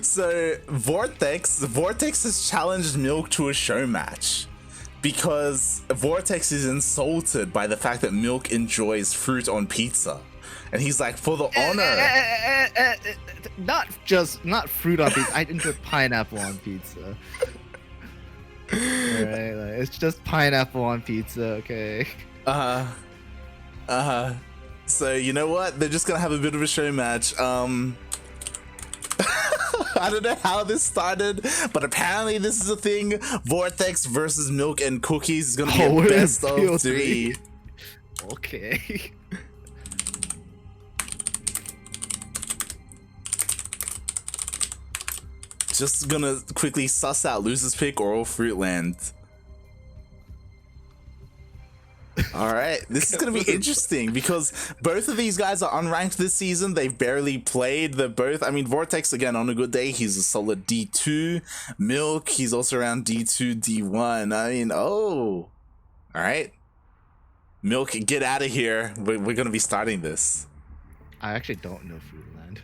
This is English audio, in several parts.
So Vortex has challenged Milk to a show match because Vortex is insulted by the fact that Milk enjoys fruit on pizza, and he's like, for the honor. Not fruit on pizza. I enjoy pineapple on pizza. Alright, like, it's just pineapple on pizza, okay? So you know what? They're just gonna have a bit of a show match. I don't know how this started, but apparently this is a thing. Vortex versus Milk and Cookies is gonna be a best of 3. Okay. Just gonna quickly suss out Loser's Pick or Fruitland. Alright, this is gonna be interesting because both of these guys are unranked this season. They've barely played. They're both, I mean, Vortex, again, on a good day, he's a solid D2. Milk, he's also around D2, D1. I mean, oh. Alright. Milk, get out of here. We're gonna be starting this. I actually don't know Fruitland.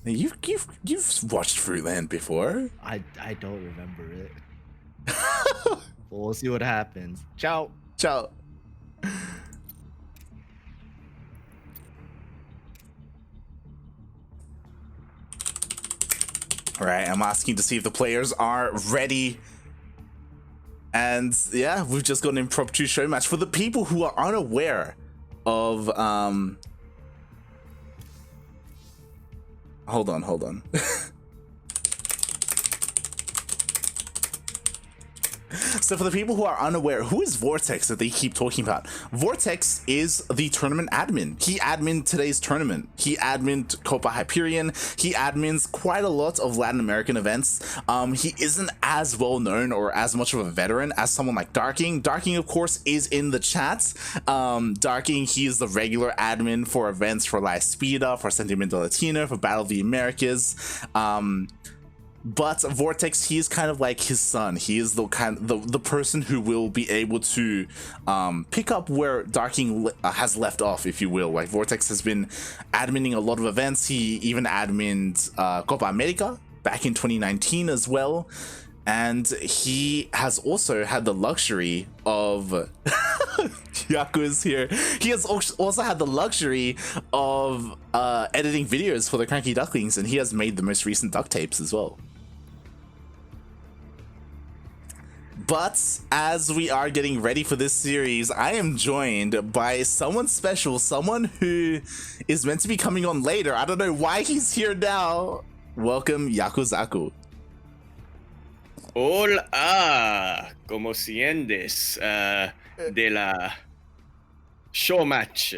You've watched Fruitland before. I don't remember it. We'll see what happens. Ciao. Ciao. Alright, I'm asking to see if the players are ready. And yeah, we've just got an impromptu show match. For the people who are unaware of hold on. So for the people who are unaware, who is Vortex that they keep talking about? Vortex is the tournament admin. He admin today's tournament. He admin Copa Hyperion. He admins quite a lot of Latin American events. He isn't as well known or as much of a veteran as someone like Darking. Darking, of course, is in the chat. Darking, he is the regular admin for events for La Espida, for Sentimiento Latino, for Battle of the Americas. But Vortex, he is kind of like his son. He is the person who will be able to pick up where Darking has left off, if you will. Like, Vortex has been adminning a lot of events. He even admined Copa America back in 2019 as well. And he has also had the luxury of Yaku is here. He has also had the luxury of editing videos for the CranKy Ducklings, and he has made the most recent duck tapes as well. But as we are getting ready for this series, I am joined by someone special, someone who is meant to be coming on later. I don't know why he's here now. Welcome, Yakuzaku. Hola, ¿cómo sientes de la Showmatch?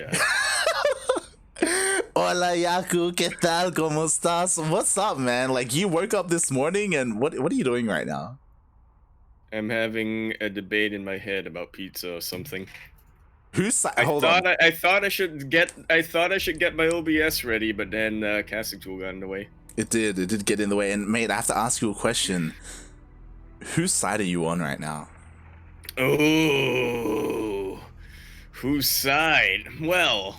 Hola, Yaku, ¿qué tal? ¿Cómo estás? What's up, man? Like, you woke up this morning and what are you doing right now? I'm having a debate in my head about pizza or something. Hold on. I thought I should get my OBS ready, but then casting tool got in the way. It did get in the way. And mate, I have to ask you a question. Whose side are you on right now? Oh, whose side? Well,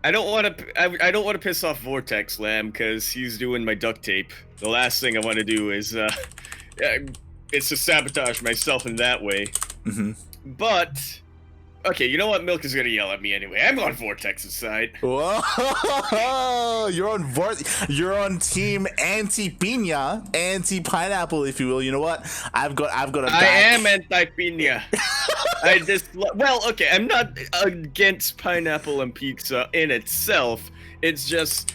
I don't want to piss off VorteXLamb because he's doing my duct tape. The last thing I want to do is it's to sabotage myself in that way. Mm-hmm. But okay, you know what? Milk is gonna yell at me anyway. I'm on Vortex's side. Whoa! You're on team anti-pina, anti-pineapple, if you will. You know what? I've got a back. I am anti-pina. Well, okay, I'm not against pineapple and pizza in itself. It's just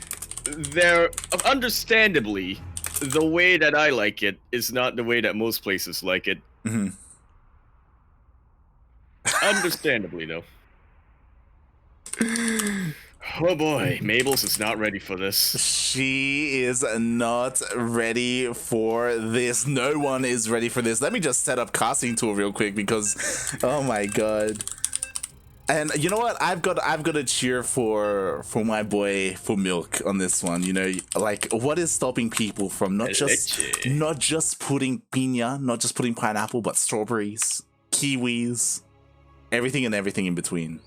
understandably, the way that I like it is not the way that most places like it. Mm-hmm. Understandably, though. Oh boy, Mabel's is not ready for this. She is not ready for this. No one is ready for this. Let me just set up casting tool real quick because, oh my god. And you know what? I've got to cheer for my boy, for Milk on this one. You know, like, what is stopping people from not just putting piña, not just putting pineapple, but strawberries, kiwis, everything and everything in between.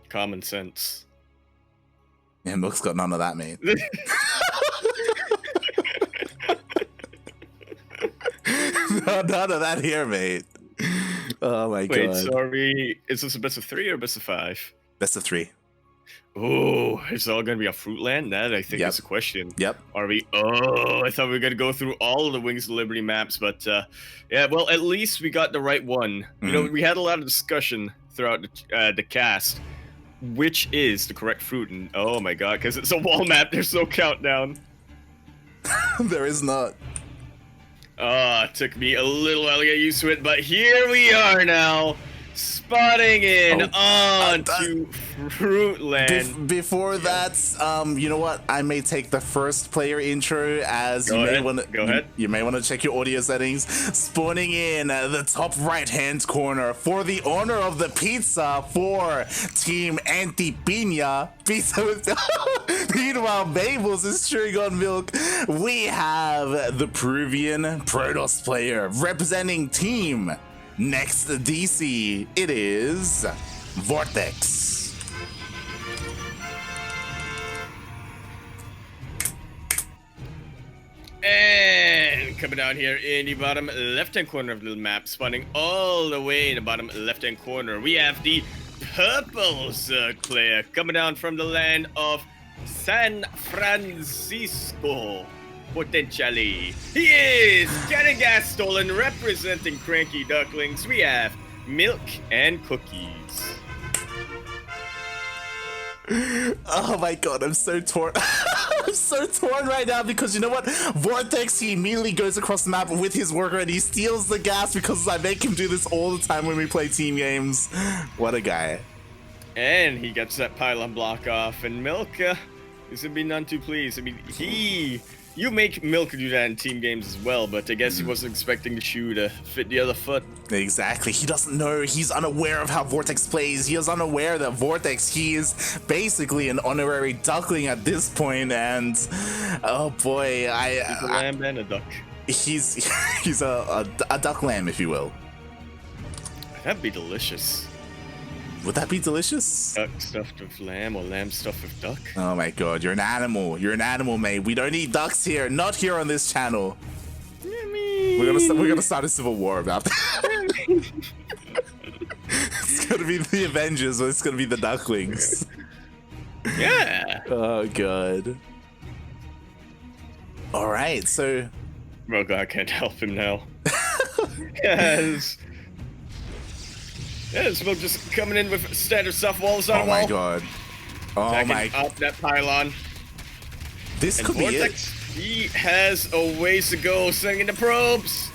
Common sense. Yeah, Milk's got none of that, mate. None of that here, mate. Oh my god. Wait, so are we? Is this a best of 3 or best of 5? Best of 3. Oh, it's all gonna be a Fruitland? That I think is the question. Yep. Are we? Oh, I thought we were gonna go through all of the Wings of Liberty maps, but yeah. Well, at least we got the right one. You know, we had a lot of discussion throughout the cast, which is the correct fruit. And oh my god, because it's a wall map, there's no countdown. There is not. It took me a little while to get used to it, but here we are now, spotting in onto Fruitland. Before that, you know what? I may take the first player intro as Go ahead. You may want to check your audio settings. Spawning in the top right-hand corner for the owner of the pizza for Team Anti-Pina. Pizza with meanwhile, Babels is chewing on milk. We have the Peruvian Protoss player representing Team Next DC. It is Vortex. And coming down here in the bottom left-hand corner of the map, spawning all the way in the bottom left-hand corner, we have the Purple Zerg player coming down from the land of San Francisco. Potentially, he is getting gas stolen, representing CranKy Ducklings. We have Milk and Cookies. Oh my god, I'm so torn. I'm so torn right now because you know what? Vortex, he immediately goes across the map with his worker and he steals the gas because I make him do this all the time when we play team games. What a guy. And he gets that pylon block off, and Milk is gonna be none too pleased. I mean, you make Milk do that in team games as well, but I guess he wasn't expecting the shoe to fit the other foot. Exactly. He doesn't know. He's unaware of how Vortex plays. He is unaware that Vortex, he is basically an honorary duckling at this point, and oh boy, He's a lamb and a duck. He's a duck lamb, if you will. That'd be delicious. Would that be delicious? Duck stuffed with lamb or lamb stuffed with duck? Oh my god, you're an animal. You're an animal, mate. We don't eat ducks here. Not here on this channel. We're gonna start a civil war about that. It's gonna be the Avengers, or it's gonna be the Ducklings. Yeah. Oh god. All right, so. Oh god, I can't help him now. Yes. Yeah, Smoke just coming in with standard stuff, walls on Oh wall. my god. Oh Backing my. up that pylon. This And could be Vortex, it. he has a ways to go, sending the probes.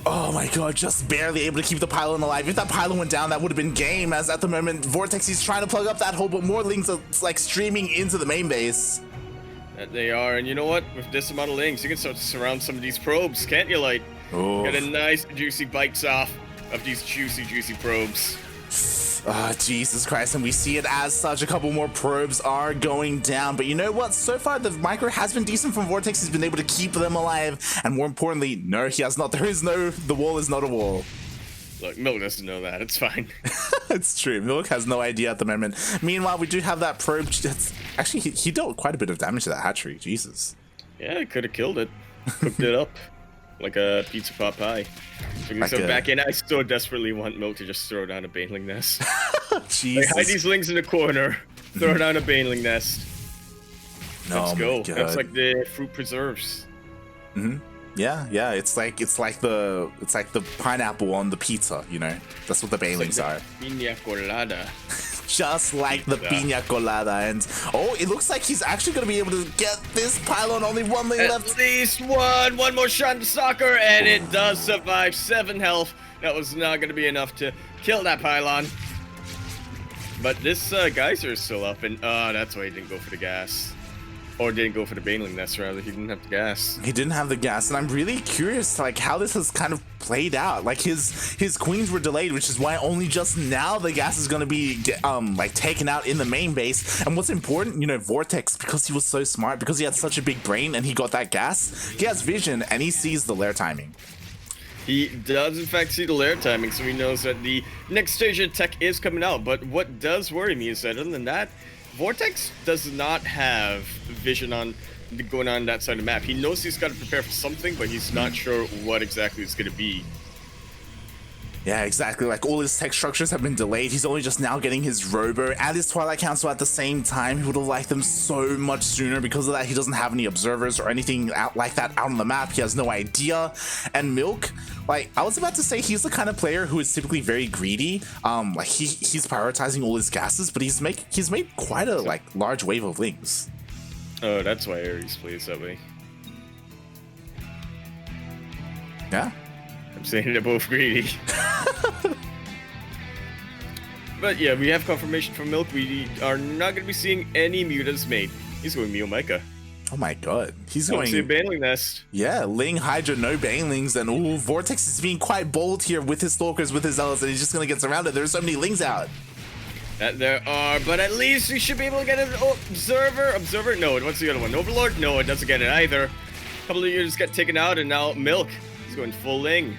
Oh my god, just barely able to keep the pylon alive. If that pylon went down, that would have been game, as at the moment, Vortex, he's trying to plug up that hole, but more links are like streaming into the main base. That they are, and you know what? With this amount of links, you can start to surround some of these probes, can't you, Light? Oh. Get a nice, juicy bites off of these juicy probes. Oh, Jesus Christ, and we see it as such. A couple more probes are going down, but you know what? So far, the micro has been decent from Vortex. He's been able to keep them alive, and more importantly, no, he has not. The wall is not a wall. Look, Milk doesn't know that. It's fine. It's true. Milk has no idea at the moment. Meanwhile, we do have that probe. Actually, he dealt quite a bit of damage to that hatchery. Jesus. Yeah, I could have killed it. Cooked it up like a pizza pot pie. So back in, I still desperately want Milk to just throw down a baneling nest. Jesus. Like, hide these lings in the corner. Throw down a baneling nest. Let's go. God. That's like the fruit preserves. Yeah. It's like the pineapple on the pizza. You know, that's what the banelings are. Piña colada. Just like the piña colada, and oh, it looks like he's actually gonna be able to get this pylon. Only one lane left. At least one more shot in soccer, and it does survive. 7 health. That was not gonna be enough to kill that pylon. But this geyser is still up, and that's why he didn't go for the gas. Or didn't go for the baneling nest, rather. He didn't have the gas. He didn't have the gas, and I'm really curious to, like, how this has kind of played out. Like, his queens were delayed, which is why only just now the gas is going to be like taken out in the main base. And what's important, you know, Vortex, because he was so smart, because he had such a big brain and he got that gas, he has vision and he sees the lair timing. He does in fact see the lair timing, so he knows that the next stage of tech is coming out. But what does worry me is that other than that, Vortex does not have vision on going on that side of the map. He knows he's got to prepare for something, but he's not sure what exactly it's going to be. Yeah, exactly. Like, all his tech structures have been delayed. He's only just now getting his Robo and his Twilight Council at the same time. He would have liked them so much sooner. Because of that, he doesn't have any observers or anything out like that out on the map. He has no idea. And Milk, like, I was about to say, he's the kind of player who is typically very greedy. Like, he's prioritizing all his gases, but he's made quite a, like, large wave of links. Oh, that's why Ares plays that way. Yeah. I'm saying they're both greedy. But yeah, we have confirmation from Milk. We are not going to be seeing any mutas made. He's going Mio Micah. Oh my god. He's going... See a Baneling Nest. Yeah, Ling, Hydra, no Banelings, and ooh, Vortex is being quite bold here with his Stalkers, with his Zealots, and he's just going to get surrounded. There's so many Lings out. That there are, but at least we should be able to get an Observer. Observer? No, what's the other one? Overlord? No, it doesn't get it either. A couple of units get taken out, and now Milk is going full Ling.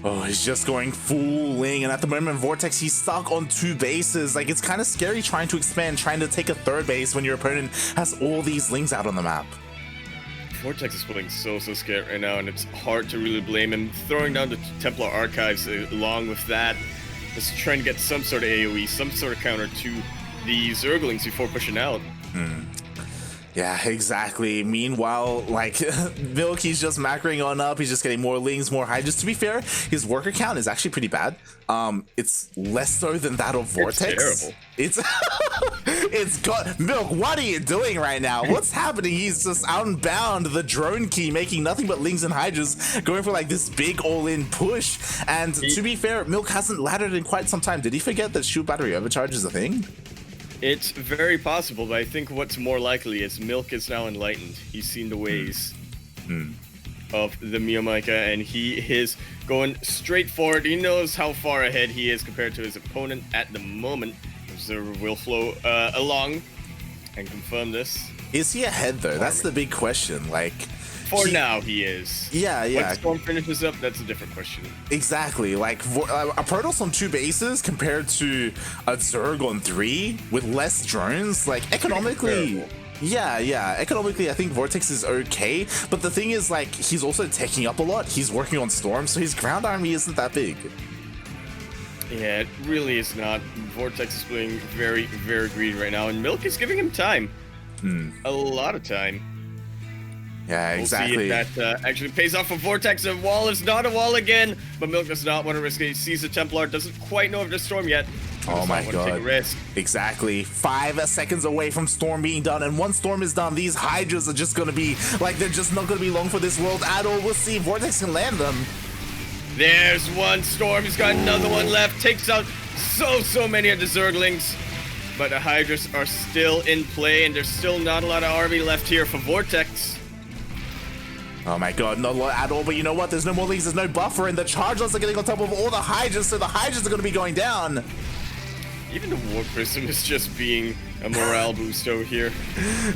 Oh, he's just going full Ling, and at the moment, Vortex, he's stuck on 2 bases. Like, it's kind of scary trying to expand, trying to take a 3rd base when your opponent has all these Lings out on the map. Vortex is playing so scared right now, and it's hard to really blame him. Throwing down the Templar Archives along with that, just trying to get some sort of AoE, some sort of counter to the Zerglings before pushing out. Yeah, exactly. Meanwhile, like, Milk, he's just macroing on up. He's just getting more Lings, more Hydras. To be fair, his worker count is actually pretty bad. It's less so than that of Vortex. It's terrible. It's got Milk. What are you doing right now? What's happening? He's just outbound the drone key, making nothing but Lings and Hydras, going for like this big all-in push. And to be fair, Milk hasn't laddered in quite some time. Did he forget that shield battery overcharge is a thing? It's very possible, but I think what's more likely is Milk is now enlightened. He's seen the ways of the Mio Micah, and he is going straight forward. He knows how far ahead he is compared to his opponent at the moment. Observer will flow along and confirm this. Is he ahead though? That's the big question. Like, for now, he is. Yeah. When Storm finishes up, that's a different question. Exactly. Like, a Protoss on 2 bases compared to a Zerg on 3 with less drones, like, economically... Yeah. Economically, I think Vortex is okay, but the thing is, like, he's also taking up a lot. He's working on Storm, so his ground army isn't that big. Yeah, it really is not. Vortex is playing very greedy right now, and Milk is giving him time. A lot of time. Yeah, exactly. We'll see if that actually pays off for Vortex. A wall is not a wall again, but Milk does not want to risk it. He sees the Templar, doesn't quite know of the Storm yet. Oh my god. Take a risk. Exactly. 5 seconds away from Storm being done, and once Storm is done, these Hydras are just gonna be, like, they're just not gonna be long for this world at all. We'll see if Vortex can land them. There's one Storm. He's got another one left. Takes out so many of the Zerglings. But the Hydras are still in play, and there's still not a lot of army left here for Vortex. Oh my god, not a lot at all, but you know what? There's no more Lings, there's no buffer, and the Chargers are getting on top of all the Hydras, so the Hydras are going to be going down. Even the War Prism is just being a morale boost over here.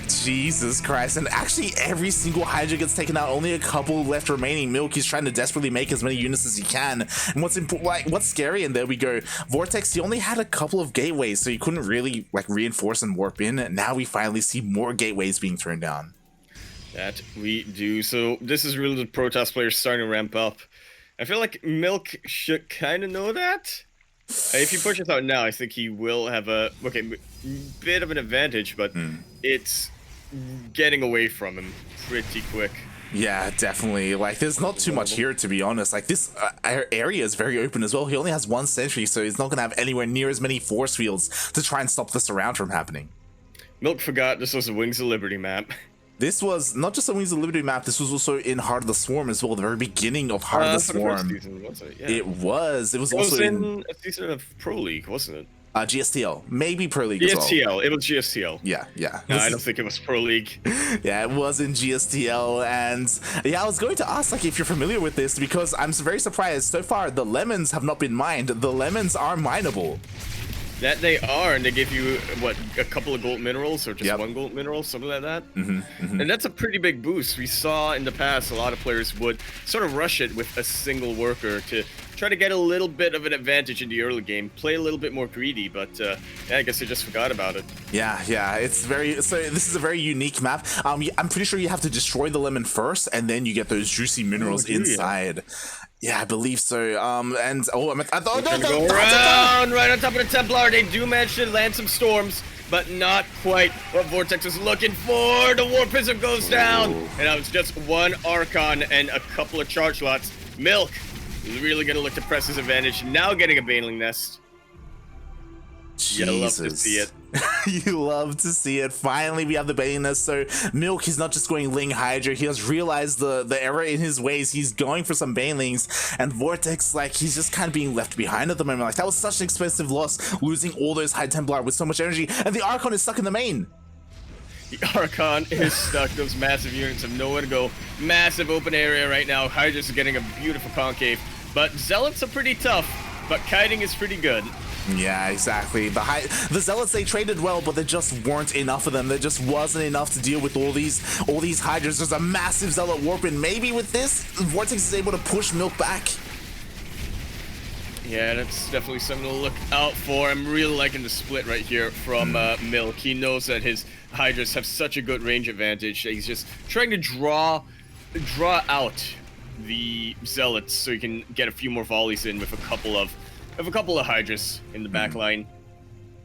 Jesus Christ, and actually every single Hydra gets taken out, only a couple left remaining. Milk is trying to desperately make as many units as he can, and what's scary, and there we go, Vortex, he only had a couple of gateways, so he couldn't really, like, reinforce and warp in, and now we finally see more gateways being thrown down. That we do. So this is really the Protoss players starting to ramp up. I feel like Milk should kind of know that. If he pushes out now, I think he will have a bit of an advantage, but it's getting away from him pretty quick. Yeah, definitely. Like, there's not too much here, to be honest. Like, this area is very open as well. He only has 1 sentry, so he's not going to have anywhere near as many force fields to try and stop this surround from happening. Milk forgot this was a Wings of Liberty map. This was not just a Wings of Liberty map, this was also in Heart of the Swarm as well, the very beginning of Heart of the Swarm. The first season, was it? Yeah. It was also in a season of Pro League, wasn't it? GSTL, maybe Pro League GSTL, as well. It was GSTL. Yeah. No, I don't think it was Pro League. Yeah, it was in GSTL, and yeah, I was going to ask, like, if you're familiar with this, because I'm very surprised. So far, the lemons have not been mined. The lemons are mineable. That they are, and they give you, what, a couple of gold minerals, or just one gold mineral, something like that? And that's a pretty big boost. We saw in the past a lot of players would sort of rush it with a single worker to try to get a little bit of an advantage in the early game, play a little bit more greedy, but yeah, I guess they just forgot about it. Yeah, it's very, so this is a very unique map. I'm pretty sure you have to destroy the lemon first, and then you get those juicy minerals inside. Yeah, I believe so. And I thought go around right on top of the Templar. They do manage to land some storms, but not quite what Vortex was looking for. The War Prism goes down, and that was just one Archon and a couple of charge lots. Milk really gonna look to press his advantage. Now getting a Baneling Nest. Jesus. You love to see it. You love to see it. Finally, we have the Baneling Nest. So Milk is not just going Ling Hydra. He has realized the error in his ways. He's going for some Banelings, and Vortex, like, he's just kind of being left behind at the moment. Like, that was such an expensive loss, losing all those High Templar with so much energy, and the Archon is stuck in the main. The Archon is stuck. Those massive units have nowhere to go. Massive open area right now. Hydra's getting a beautiful concave, but Zealots are pretty tough, but kiting is pretty good. Yeah, exactly. The Zealots, they traded well, but there just weren't enough of them. There just wasn't enough to deal with all these Hydras. There's a massive Zealot warp, and maybe with this, Vortex is able to push Milk back. Yeah, that's definitely something to look out for. I'm really liking the split right here from Milk. He knows that his Hydras have such a good range advantage. He's just trying to draw out the Zealots so he can get a few more volleys in with a couple of Hydras in the back line.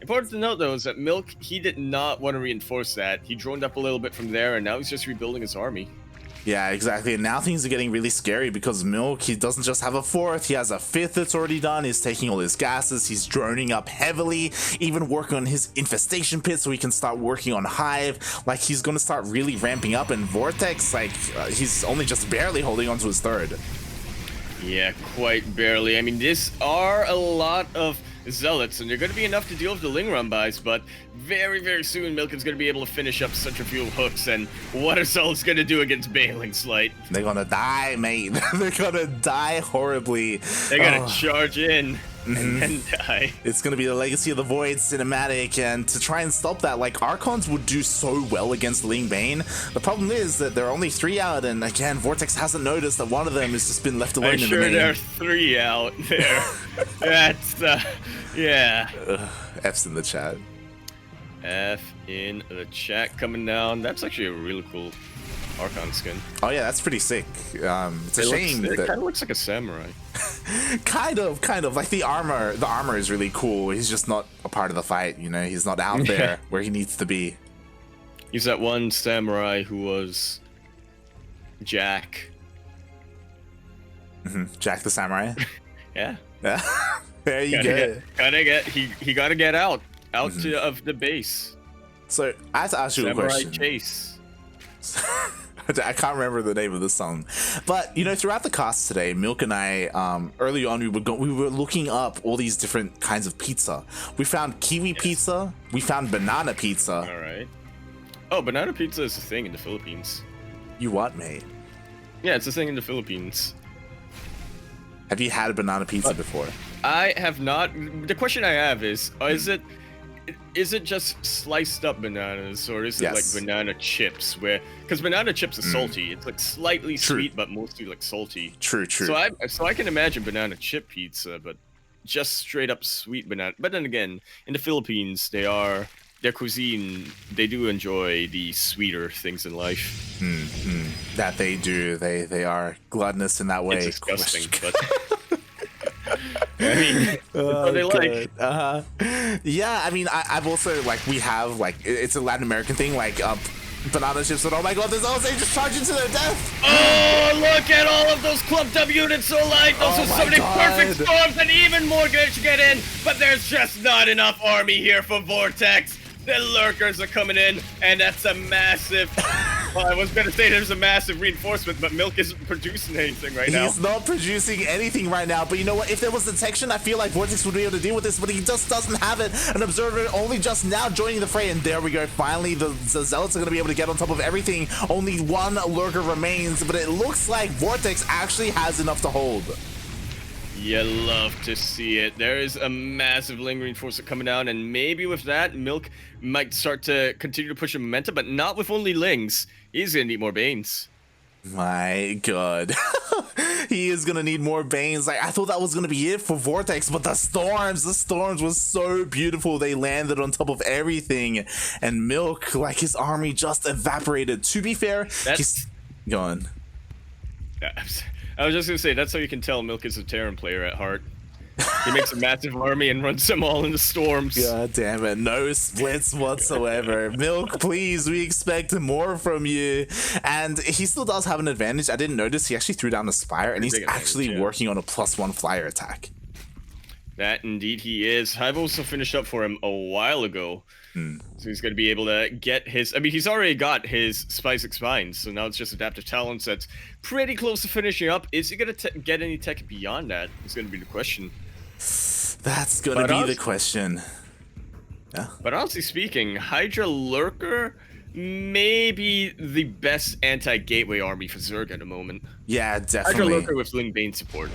Important to note, though, is that Milk, he did not want to reinforce that. He droned up a little bit from there, and now he's just rebuilding his army. Yeah, exactly. And now things are getting really scary because Milk, he doesn't just have a fourth, he has a fifth that's already done. He's taking all his gases, he's droning up heavily, even working on his infestation pit so he can start working on Hive. Like, he's going to start really ramping up, and Vortex, like, he's only just barely holding on to his third. Yeah, quite barely. I mean, these are a lot of Zealots, and they're going to be enough to deal with the Ling Run buys, but very, very soon Milk is going to be able to finish up Centrifugal Hooks, and what are Zealots going to do against Baneling Slight? They're going to die, mate. They're going to die horribly. They're going to charge in and then die. It's going to be the Legacy of the Void cinematic, and to try and stop that, like, Archons would do so well against Ling Bane. The problem is that there are only 3 out, and again, Vortex hasn't noticed that one of them has just been left alone in the main. I'm sure there are 3 out there. That's, yeah. F's in the chat. F in the chat coming down. That's actually a really cool Archon skin. Oh yeah, that's pretty sick. It's a shame that it that kind of looks like a samurai. kind of like the armor is really cool. He's just not a part of the fight, you know. He's not out there where he needs to be. He's that one samurai who was Jack. Jack the Samurai. Yeah. There you go. He gotta get out of the base. So I have to ask you a question. Chase. I can't remember the name of the song, but you know, throughout the cast today, Milk and I, early on, we were looking up all these different kinds of pizza. We found kiwi pizza. We found banana pizza. All right. Oh, banana pizza is a thing in the Philippines. You what, mate? Yeah, it's a thing in the Philippines. Have you had a banana pizza before? I have not. The question I have is it just sliced up bananas, or is it like banana chips? Because banana chips are salty. It's like slightly sweet, but mostly like salty. True. So I can imagine banana chip pizza, but just straight up sweet banana. But then again, in the Philippines, their cuisine, they do enjoy the sweeter things in life. That they do. They are gluttonous in that way. It's disgusting, but I mean, what they like. Yeah, I mean, I've also, like, we have, like, it's a Latin American thing, like, banana chips, and oh my god, there's also just charging to their death. Oh, look at all of those clumped up units, so like, those are so many perfect storms, and even more good to get in, but there's just not enough army here for Vortex. The lurkers are coming in, and that's a massive... Well, I was gonna say there's a massive reinforcement, but Milk isn't producing anything right now. He's not producing anything right now, but you know what? If there was detection, I feel like Vortex would be able to deal with this, but he just doesn't have it. An Observer only just now joining the fray, and there we go. Finally, the Zealots are gonna be able to get on top of everything. Only one lurker remains, but it looks like Vortex actually has enough to hold. You love to see it. There is a massive lingering force coming down, and maybe with that, Milk might start to continue to push a momentum, but not with only Lings. He's gonna need more Banes. My god. He is gonna need more Banes. Like, I thought that was gonna be it for Vortex, but the storms was so beautiful. They landed on top of everything, and Milk, like, his army just evaporated. To be fair, he's gone. I was just gonna say, that's how you can tell Milk is a Terran player at heart. He makes a massive army and runs them all into storms. God damn it, no splits whatsoever. Milk, please, we expect more from you. And he still does have an advantage. I didn't notice he actually threw down the Spire, and he's actually working on a +1 flyer attack. That indeed he is. I've also finished up for him a while ago. So he's going to be able to get his... I mean, he's already got his Spicing Spines, so now it's just Adaptive Talents that's pretty close to finishing up. Is he going to get any tech beyond that? Is going to be the question. That's going to be the question. Yeah. But honestly speaking, Hydra Lurker may be the best anti-gateway army for Zerg at the moment. Yeah, definitely. Hydra Lurker with Ling Bane support.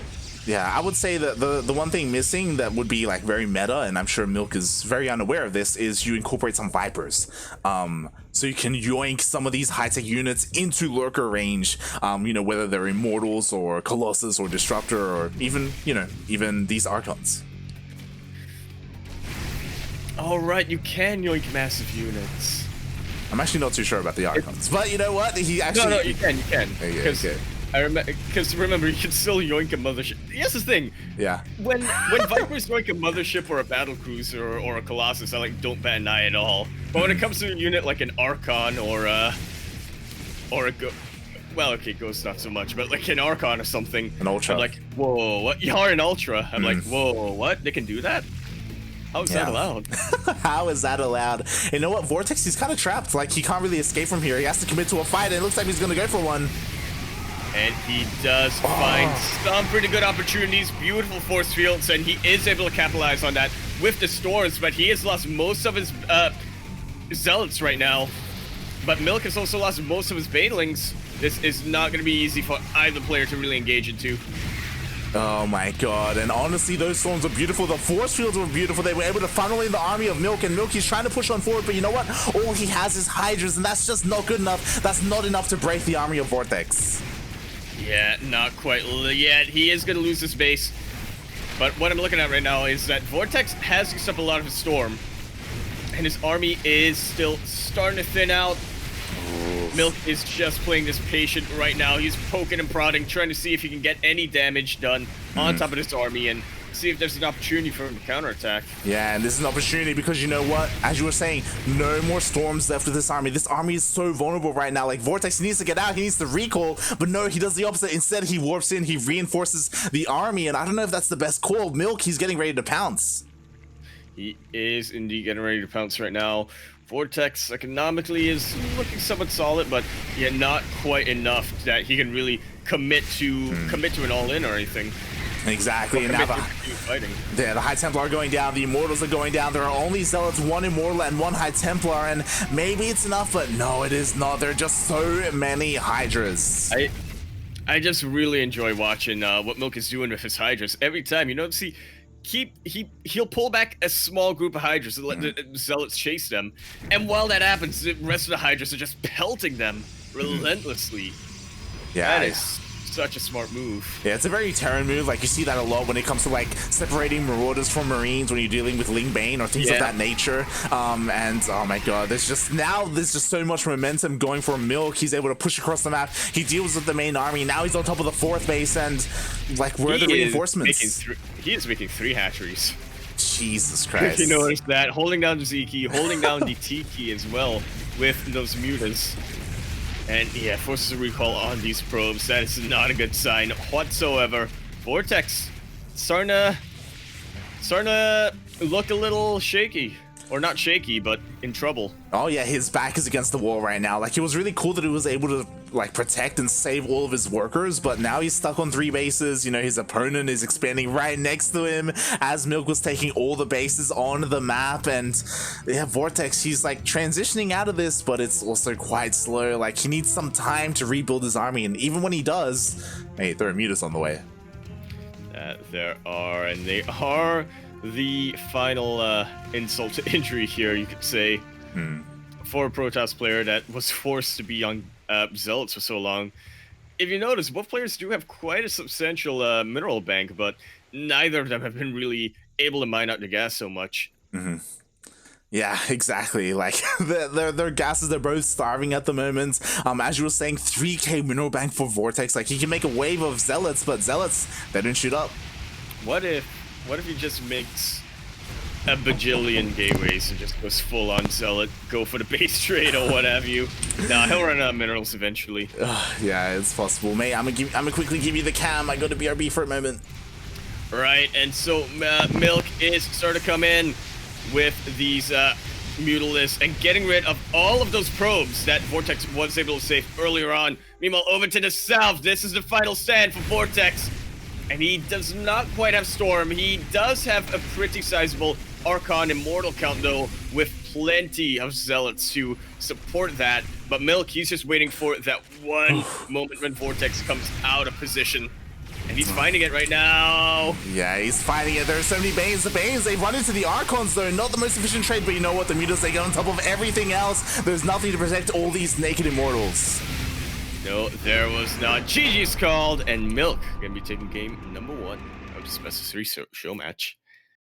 Yeah, I would say that the one thing missing that would be like very meta, and I'm sure Milk is very unaware of this, is you incorporate some Vipers. So you can yoink some of these high-tech units into Lurker range, you know, whether they're Immortals or Colossus or Disruptor or even, you know, even these Archons. Alright, you can yoink massive units. I'm actually not too sure about the Archons, but you know what? He actually... No, you can. Okay. Because remember, you can still yoink a mothership. Here's the thing. Yeah. When Vipers yoink a mothership or a battle cruiser or a Colossus, I don't bat an eye at all. But when it comes to a unit like an Archon or a well, okay, Ghost not so much, but like an Archon or something. An Ultra. I'm like, whoa, what? You're an Ultra. I'm like, whoa, what? They can do that? How is that allowed? How is that allowed? You know what? Vortex, he's kind of trapped. Like, he can't really escape from here. He has to commit to a fight, and it looks like he's going to go for one. And he does find some pretty good opportunities, beautiful force fields, and he is able to capitalize on that with the storms, but he has lost most of his Zealots right now. But Milk has also lost most of his Banelings. This is not going to be easy for either player to really engage into. Oh my god, and honestly, those storms were beautiful. The force fields were beautiful. They were able to funnel in the army of Milk, and Milk, he's trying to push on forward, but you know what? All he has is Hydras, and that's just not good enough. That's not enough to break the army of Vortex. Yeah, not quite yet. He is going to lose this base. But what I'm looking at right now is that Vortex has used up a lot of his storm, and his army is still starting to thin out. Milk is just playing this patient right now. He's poking and prodding, trying to see if he can get any damage done on top of this army and see if there's an opportunity for him to counterattack. Yeah, and this is an opportunity because you know what? As you were saying, no more storms left with this army. This army is so vulnerable right now. Like, Vortex needs to get out. He needs to recall, but no, he does the opposite. Instead, he warps in. He reinforces the army, and I don't know if that's the best call. Milk, he's getting ready to pounce. He is indeed getting ready to pounce right now. Vortex economically is looking somewhat solid, but yeah, not quite enough that he can really commit to an all-in or anything. Exactly, and now the High Templar are going down, the Immortals are going down. There are only Zealots, one Immortal and one High Templar, and maybe it's enough, but no, it is not. There are just so many Hydras. I just really enjoy watching what Milk is doing with his Hydras. Every time, you know, see, he'll pull back a small group of Hydras and let the Zealots chase them, and while that happens, the rest of the Hydras are just pelting them relentlessly. Yeah, that is such a smart move. Yeah, it's a very Terran move. Like, you see that a lot when it comes to like separating Marauders from Marines when you're dealing with Ling Bane or things of that nature. And oh my god, there's just so much momentum going for Milk. He's able to push across the map. He deals with the main army. Now he's on top of the fourth base, and like, where are the reinforcements? He is making 3 hatcheries. Jesus Christ. If you notice that, holding down the Z key, holding down the T key as well with those mutas. And yeah, forces a recall on these probes. That is not a good sign whatsoever. Vortex starting to look a little shaky. Or not shaky, but in trouble. Oh yeah, his back is against the wall right now. Like, it was really cool that he was able to like protect and save all of his workers, but now he's stuck on 3 bases. You know, his opponent is expanding right next to him as Milk was taking all the bases on the map. And yeah, Vortex, he's like transitioning out of this, but it's also quite slow. Like, he needs some time to rebuild his army, and even when he does, hey, there are mutas on the way. There are, and they are the final insult to injury here, you could say, for a Protoss player that was forced to be on Zealots for so long. If you notice, both players do have quite a substantial mineral bank, but neither of them have been really able to mine out the gas so much. Yeah, exactly. Like their gases, they're both starving at the moment. As you were saying, 3k mineral bank for Vortex. Like he can make a wave of Zealots, but Zealots, they don't shoot up. What if he just makes a bajillion gateways and just goes full on Zealot, go for the base trade or what have you? Nah, he'll run out of minerals eventually. Yeah, it's possible, mate. I'm gonna quickly give you the cam. I go to BRB for a moment. Right, and so Milk is starting to come in with these Mutalists and getting rid of all of those probes that Vortex was able to save earlier on. Meanwhile, over to the south, this is the final stand for Vortex. And he does not quite have Storm. He does have a pretty sizable Archon Immortal count, though, with plenty of Zealots to support that. But Milk, he's just waiting for that one moment when Vortex comes out of position. And he's finding it right now. Yeah, he's finding it. There are so many Banes. The Banes, they run into the Archons, though. Not the most efficient trade, but you know what? The Mutas, they get on top of everything else. There's nothing to protect all these naked Immortals. No, there was not. GG's called, and Milk gonna be taking game number 1 of this best of 3 show match.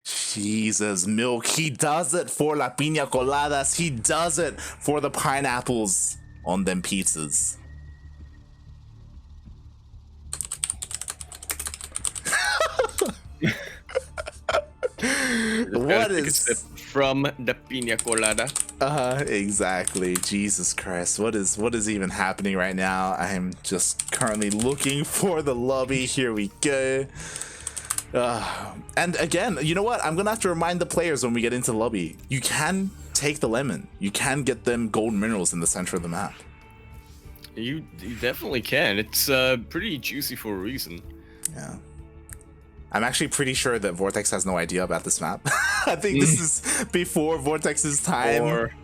Jesus, Milk, he does it for la piña coladas. He does it for the pineapples on them pizzas. What is from the piña colada? Exactly. Jesus Christ, what is even happening right now? I am just currently looking for the lobby. Here we go. And again, you know what? I'm gonna have to remind the players when we get into the lobby. You can take the lemon. You can get them gold minerals in the center of the map. You definitely can. It's pretty juicy for a reason. Yeah. I'm actually pretty sure that Vortex has no idea about this map. I think this is before Vortex's time. Or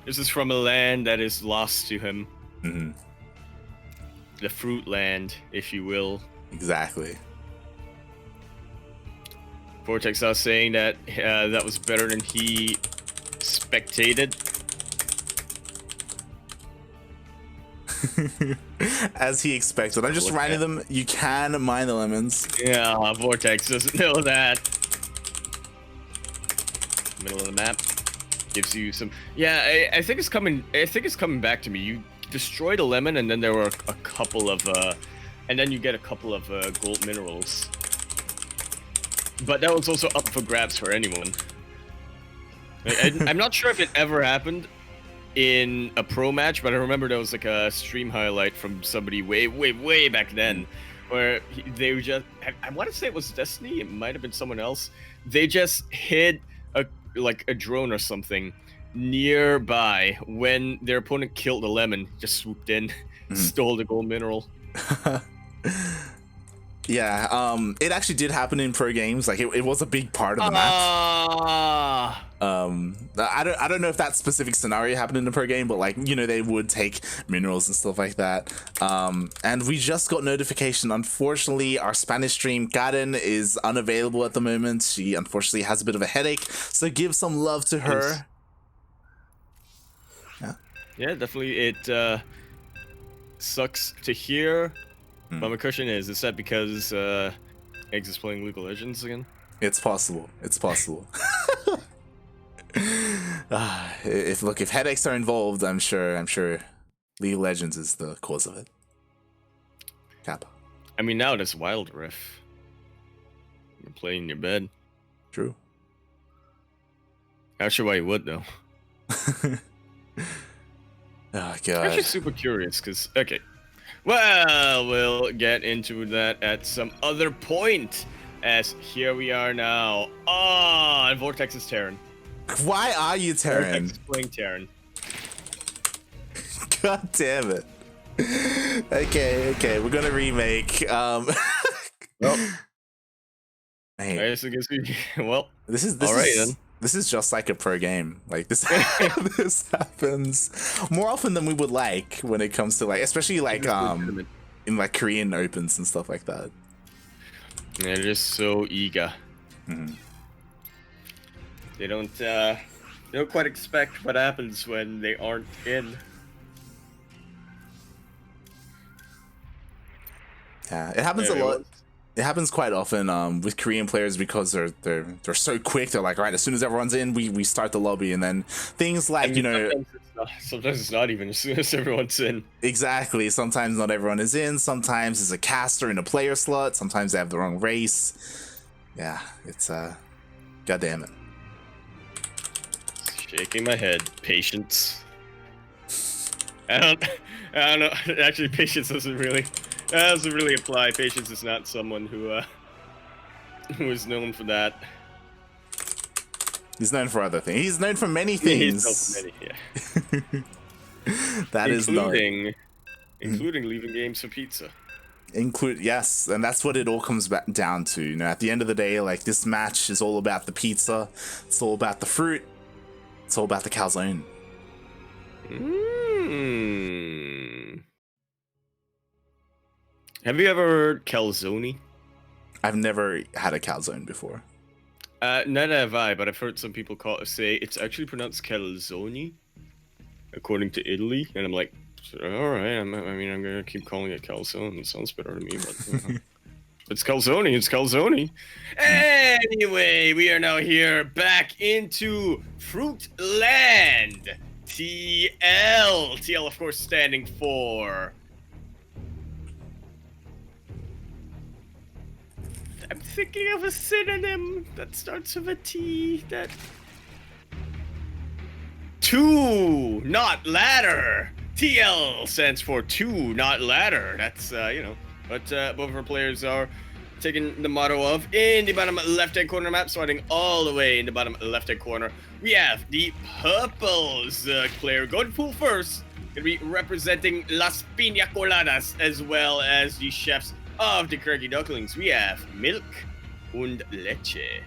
this is from a land that is lost to him. The fruit land, if you will. Exactly. Vortex was saying that that was better than he spectated. As he expected. I'm just reminding them, you can mine the lemons. Yeah, Vortex doesn't know that. Middle of the map gives you some. Yeah, I think it's coming. I think it's coming back to me. You destroyed a lemon, and then there were a couple of, and then you get a couple of gold minerals. But that was also up for grabs for anyone. I'm not sure if it ever happened in a pro match, but I remember there was like a stream highlight from somebody way back then, where they just, I want to say it was Destiny, it might have been someone else. They just hid a drone or something nearby when their opponent killed the lemon, just swooped in, stole the gold mineral. Yeah, it actually did happen in pro games. Like it was a big part of the match. I don't know if that specific scenario happened in the pro game, but like, you know, they would take minerals and stuff like that. And we just got notification. Unfortunately, our Spanish stream Karen is unavailable at the moment. She unfortunately has a bit of a headache, so give some love to her. Yeah, definitely. It sucks to hear. But my question is that because Eggs is playing League of Legends again? It's possible. It's possible. If headaches are involved, I'm sure League of Legends is the cause of it. Kappa. I mean, now there's Wild Rift. You're playing in your bed. True. Not sure why you would though. Oh god. I'm actually super curious because okay. Well, we'll get into that at some other point, as here we are now. Oh, and Vortex is Terran. Why are you Terran? Vortex is playing Terran. God damn it. Okay, we're gonna remake. Well, man, I guess well, this is all right then. This is just like a pro game. Like this, this happens more often than we would like when it comes to like, especially like in like Korean opens and stuff like that. They're just so eager. Mhm. They don't quite expect what happens when they aren't in. Yeah, it happens a lot. It happens quite often with Korean players because they're so quick. They're like, all right, as soon as everyone's in, we start the lobby, and then things like, I mean, sometimes it's not even as soon as everyone's in. Exactly. Sometimes not everyone is in. Sometimes it's a caster in a player slot. Sometimes they have the wrong race. Yeah, it's God damn it. Shaking my head. Patience. I don't know. Actually, patience doesn't really apply. Patience is not someone who is known for that. He's known for other things. He's known for many He's things. known for many, yeah. That is not. Including leaving games for pizza. Yes, and that's what it all comes back down to. You know, at the end of the day, like, this match is all about the pizza. It's all about the fruit. It's all about the calzone. Have you ever heard calzone? I've never had a calzone before. Neither have I, but I've heard some people say it's actually pronounced calzone, according to Italy, and I'm like, all right. I'm gonna keep calling it calzone. It sounds better to me, but it's calzone. It's calzone. Anyway, we are now here back into Fruitland. TL. TL, of course, standing for. I'm thinking of a synonym that starts with a T. That. Two, not ladder. TL stands for two, not ladder. That's, but both of our players are taking the motto of in the bottom left-hand corner map, starting all the way in the bottom left-hand corner. We have the purple Zerg player going full first. Gonna be representing Las Piña Coladas as well as the chefs of the CranKy Ducklings. We have Milk und Leche.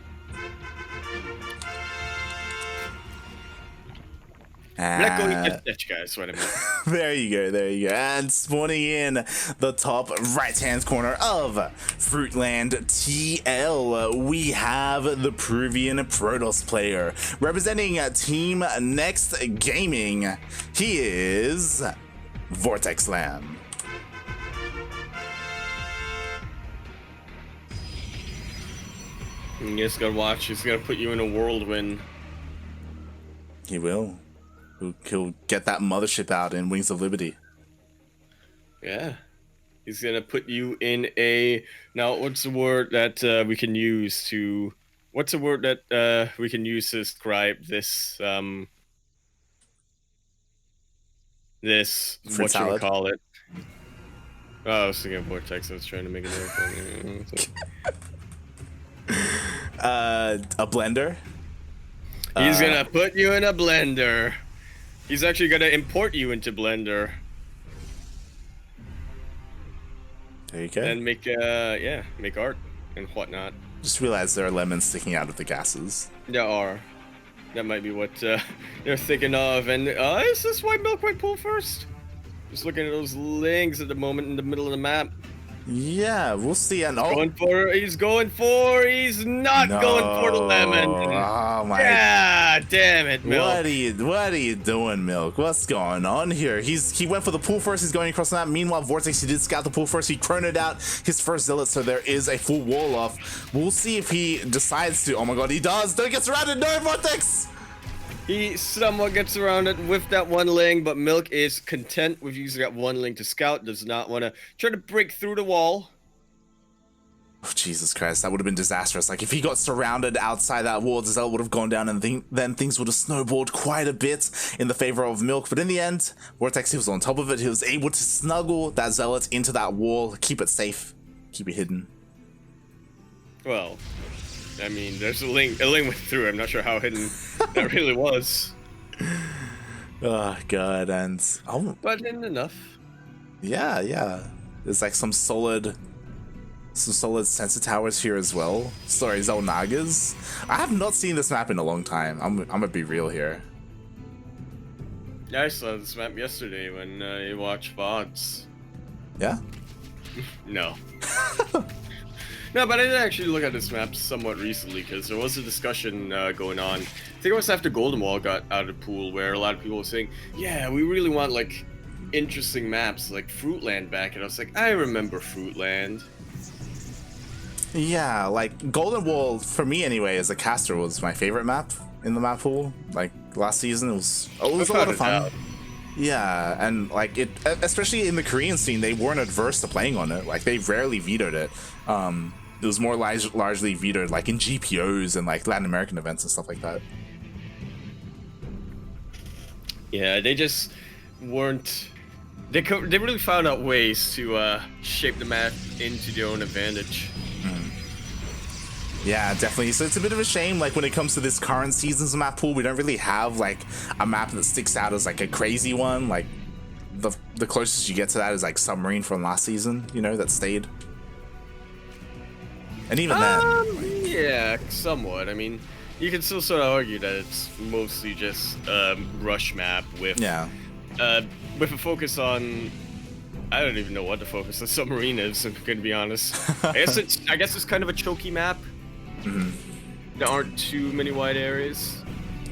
That's what I meant. There you go. And spawning in the top right-hand corner of Fruitland TL, we have the Peruvian Protoss player. Representing Team Next Gaming, he is VorteXLamb. You just gotta watch. He's gonna put you in a whirlwind. He will. He'll get that mothership out in Wings of Liberty. Yeah. He's gonna put you in a... Now, what's the word that we can use to... What's the word that we can use to describe this... This... Fruit what salad. you call it? Oh, I was thinking of Vortex. I was trying to make it everything. A blender? He's gonna put you in a blender. He's actually gonna import you into Blender. There you go. And make make art and whatnot. Just realized there are lemons sticking out of the gases. There are. That might be what you're thinking of. And is this why Milk might pull first? Just looking at those links at the moment in the middle of the map. Yeah, we'll see. And He's going for not going for the lemon. Oh my! Yeah, damn it, Milk. What are you doing, Milk? What's going on here? He went for the pool first. He's going across the map. Meanwhile, Vortex, he did scout the pool first. He chronoed out his first zealot, so there is a full wall off. We'll see if he decides to. Oh my God, he does! Don't get surrounded! No, Vortex! He somewhat gets surrounded with that one ling, but Milk is content with using that one ling to scout. Does not want to try to break through the wall. Oh, Jesus Christ, that would have been disastrous. Like, if he got surrounded outside that wall, the Zealot would have gone down, and then things would have snowballed quite a bit in the favor of Milk. But in the end, Vortex, he was on top of it. He was able to snuggle that Zealot into that wall, keep it safe, keep it hidden. Well, I mean, there's a ling went through. I'm not sure how hidden that really was. Oh, God, and... But hidden enough. Yeah. There's like some solid sensor towers here as well. Sorry, Zelnagas. I have not seen this map in a long time. I'm gonna be real here. Yeah, I saw this map yesterday when you watched VODs. Yeah? No. No, but I did actually look at this map somewhat recently because there was a discussion going on. I think it was after Golden Wall got out of the pool where a lot of people were saying, yeah, we really want like interesting maps like Fruitland back. And I was like, I remember Fruitland. Yeah, like Golden Wall, for me anyway, as a caster, was my favorite map in the map pool. Like last season, it was a lot of fun. Yeah, and like it, especially in the Korean scene, they weren't adverse to playing on it. Like they rarely vetoed it. It was more largely vetoed like in GPOs and like Latin American events and stuff like that. Yeah, they just weren't. They really found out ways to shape the map into their own advantage. Yeah, definitely. So it's a bit of a shame, like when it comes to this current season's map pool, we don't really have like a map that sticks out as like a crazy one. Like the closest you get to that is like Submarine from last season, you know, that stayed. And even then, yeah, somewhat. I mean, you can still sort of argue that it's mostly just rush map with a focus on. I don't even know what the focus of Submarine is, if I'm gonna be honest. I guess it's kind of a choky map. There aren't too many wide areas.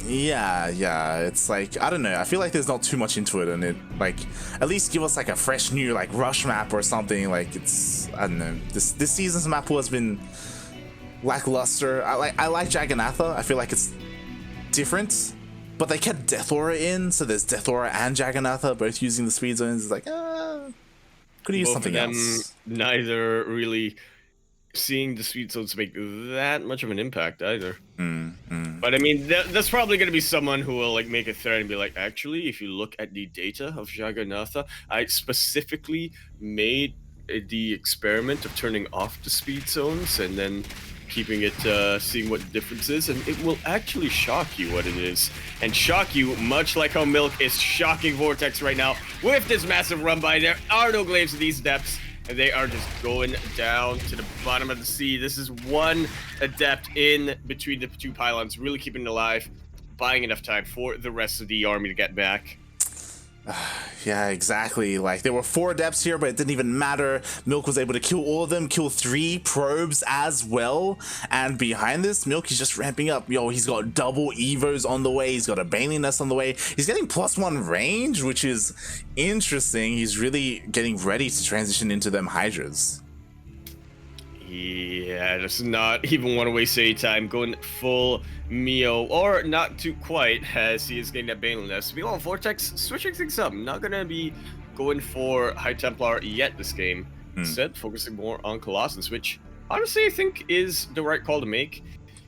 Yeah, it's like, I don't know, I feel like there's not too much into it, and it like at least give us like a fresh new like rush map or something. Like it's, I don't know, this season's map pool has been lackluster. I like Jagannatha. I feel like it's different, but they kept Death Aura in, so there's Death Aura and Jagannatha both using the speed zones. It's like, could use something else. Neither really seeing the speed zones make that much of an impact either. But I mean, that's probably going to be someone who will like make a thread and be like, actually, if you look at the data of Jagannatha, I specifically made the experiment of turning off the speed zones and then keeping it, seeing what the difference is, and it will actually shock you what it is. And shock you, much like how Milk is shocking Vortex right now with this massive run by. There are no glaives in these depths, and they are just going down to the bottom of the sea. This is one adept in between the two pylons, really keeping it alive, buying enough time for the rest of the army to get back. Yeah, exactly. Like there were 4 adepts here, but it didn't even matter. Milk was able to kill all of them, kill 3 probes as well. And behind this, Milk is just ramping up. Yo, he's got double Evos on the way. He's got a Baneling Nest on the way. He's getting +1 range, which is interesting. He's really getting ready to transition into them Hydras. Yeah, does not even want to waste any time going full Mio, or not too quite, as he is getting that Baneling Nest. Meanwhile, Vortex switching things up, not gonna be going for High Templar yet this game. Instead, focusing more on Colossus, which honestly I think is the right call to make.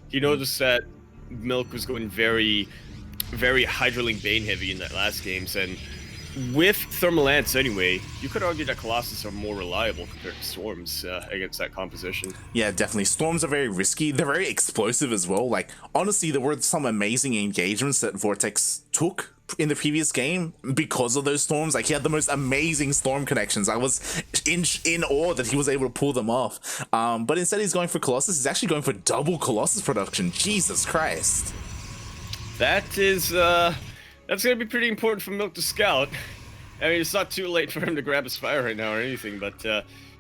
He noticed that Milk was going very, very Hydraling Bane heavy in that last games, and with Thermal Lance anyway, you could argue that Colossus are more reliable compared to Storms against that composition. Yeah, definitely. Storms are very risky. They're very explosive as well. Like, honestly, there were some amazing engagements that Vortex took in the previous game because of those storms. Like, he had the most amazing storm connections. I was in awe that he was able to pull them off. But instead he's going for Colossus. He's actually going for double Colossus production. Jesus Christ. That is, that's going to be pretty important for Milk to scout. I mean, it's not too late for him to grab a Spire right now or anything, but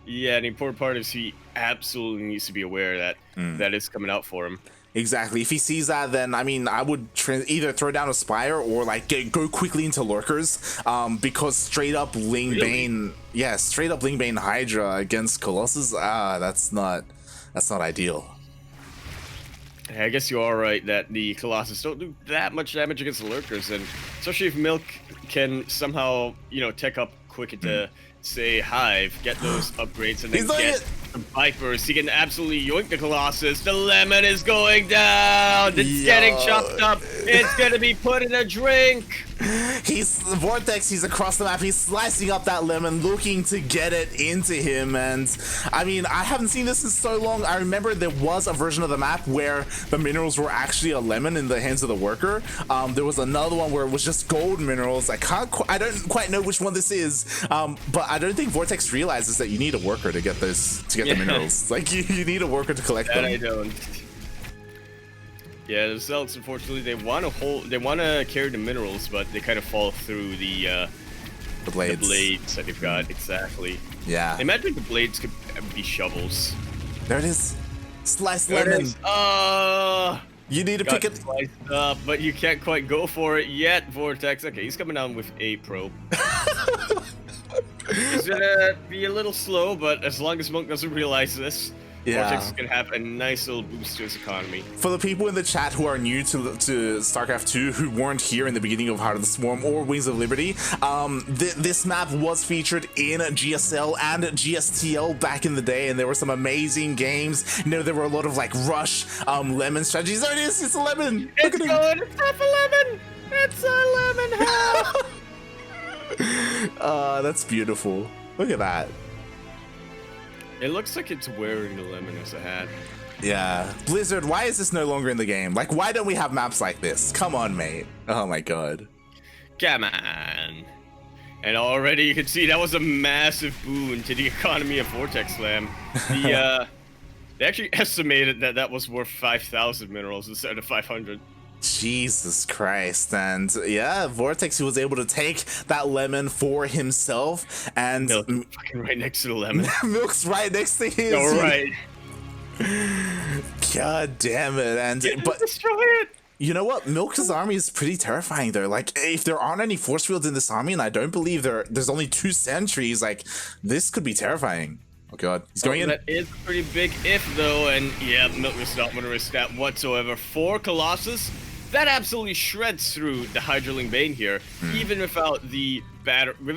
yeah, the important part is he absolutely needs to be aware that that is coming out for him. Exactly. If he sees that, then, I mean, I would either throw down a Spire or, like, go quickly into Lurkers, because straight up Ling Bane, straight up Ling Bane Hydra against Colossus, that's not ideal. I guess you are right that the Colossus don't do that much damage against the Lurkers, and especially if Milk can somehow, you know, tech up quick into, say, Hive, get those upgrades, and then get the Vipers. He can absolutely yoink the Colossus. The lemon is going down. It's getting chopped up. It's gonna be put in a drink. He's Vortex. He's across the map. He's slicing up that lemon, looking to get it into him. And I mean, I haven't seen this in so long. I remember there was a version of the map where the minerals were actually a lemon in the hands of the worker. There was another one where it was just gold minerals. I don't quite know which one this is. But I don't think Vortex realizes that you need a worker to get those, to get the minerals. Like you need a worker to collect them. I don't. Yeah, the Zealots, unfortunately, they want to carry the minerals, but they kind of fall through the blades. The blades that they've got, exactly. Yeah. Imagine the blades could be shovels. There it is. Sliced There it lemon. is. You need to Got pick it. sliced up, but you can't quite go for it yet, Vortex. Okay, he's coming down with a probe. He's gonna be a little slow, but as long as Milk doesn't realize this, Vortex is gonna have a nice little boost to his economy. For the people in the chat who are new to StarCraft 2, who weren't here in the beginning of Heart of the Swarm or Wings of Liberty, this map was featured in GSL and GSTL back in the day, and there were some amazing games. You know, there were a lot of like rush, lemon strategies. There it is, it's a lemon. It's going, it's half a lemon. It's a lemon half. That's beautiful. Look at that. It looks like it's wearing the lemon as a hat. Yeah. Blizzard, why is this no longer in the game? Like, why don't we have maps like this? Come on, mate. Oh my god. Come on. And already you can see that was a massive boon to the economy of VorteXLamb. They actually estimated that that was worth 5,000 minerals instead of 500. Jesus Christ. And yeah, Vortex, he was able to take that lemon for himself, and Milk fucking right next to the lemon. Milk's right next to his. All right. God damn it. And but destroy it. you know what? Milk's army is pretty terrifying though. Like, if there aren't any force fields in this army, and I don't believe there's only 2 sentries, like, this could be terrifying. Oh god, he's going in. That is a pretty big if though, and yeah, Milk is not going to risk that whatsoever. 4 Colossus, that absolutely shreds through the Hydraling Bane here, even without the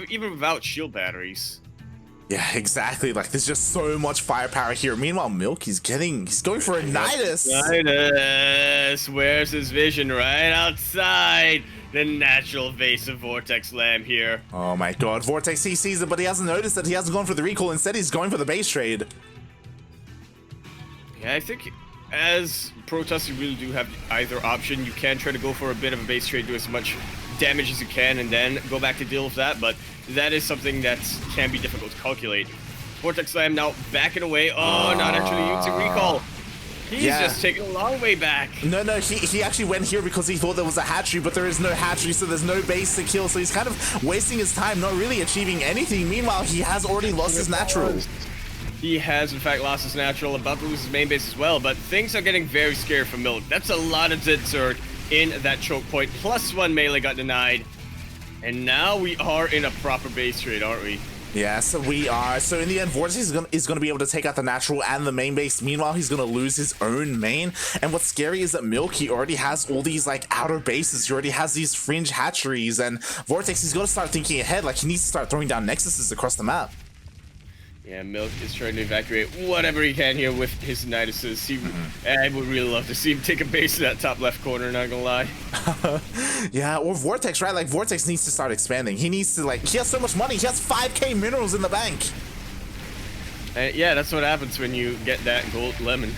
even without shield batteries. Yeah, exactly. Like, there's just so much firepower here. Meanwhile, Milk, he's going for a Nidus. Nidus, where's his vision? Right outside the natural base of VorteXLamb here. Oh my god, Vortex, he sees it, but he hasn't noticed that he hasn't gone for the recall. Instead, he's going for the base trade. Yeah, I think as Protoss, you really do have either option. You can try to go for a bit of a base trade, do as much damage as you can, and then go back to deal with that, but that is something that can be difficult to calculate. VorteXLamb now backing away. Oh, not actually using recall. He's just taking a long way back. No, he actually went here because he thought there was a hatchery, but there is no hatchery, so there's no base to kill, so he's kind of wasting his time, not really achieving anything. Meanwhile, he has already lost his natural. He has, in fact, lost his natural, about to lose his main base as well, but things are getting very scary for Milk. That's a lot of Zerg in that choke point. +1 melee got denied. And now we are in a proper base trade, aren't we? Yeah, so we are. So in the end, Vortex is going to be able to take out the natural and the main base. Meanwhile, he's going to lose his own main. And what's scary is that Milk, he already has all these like outer bases. He already has these fringe hatcheries. And Vortex, he's got to start thinking ahead. Like, he needs to start throwing down nexuses across the map. Yeah, Milk is trying to evacuate whatever he can here with his Niduses. I would really love to see him take a base in that top left corner, not gonna lie. Yeah, or Vortex, right? Like, Vortex needs to start expanding. He needs to, like, he has so much money. He has 5k minerals in the bank. Yeah, that's what happens when you get that gold lemon.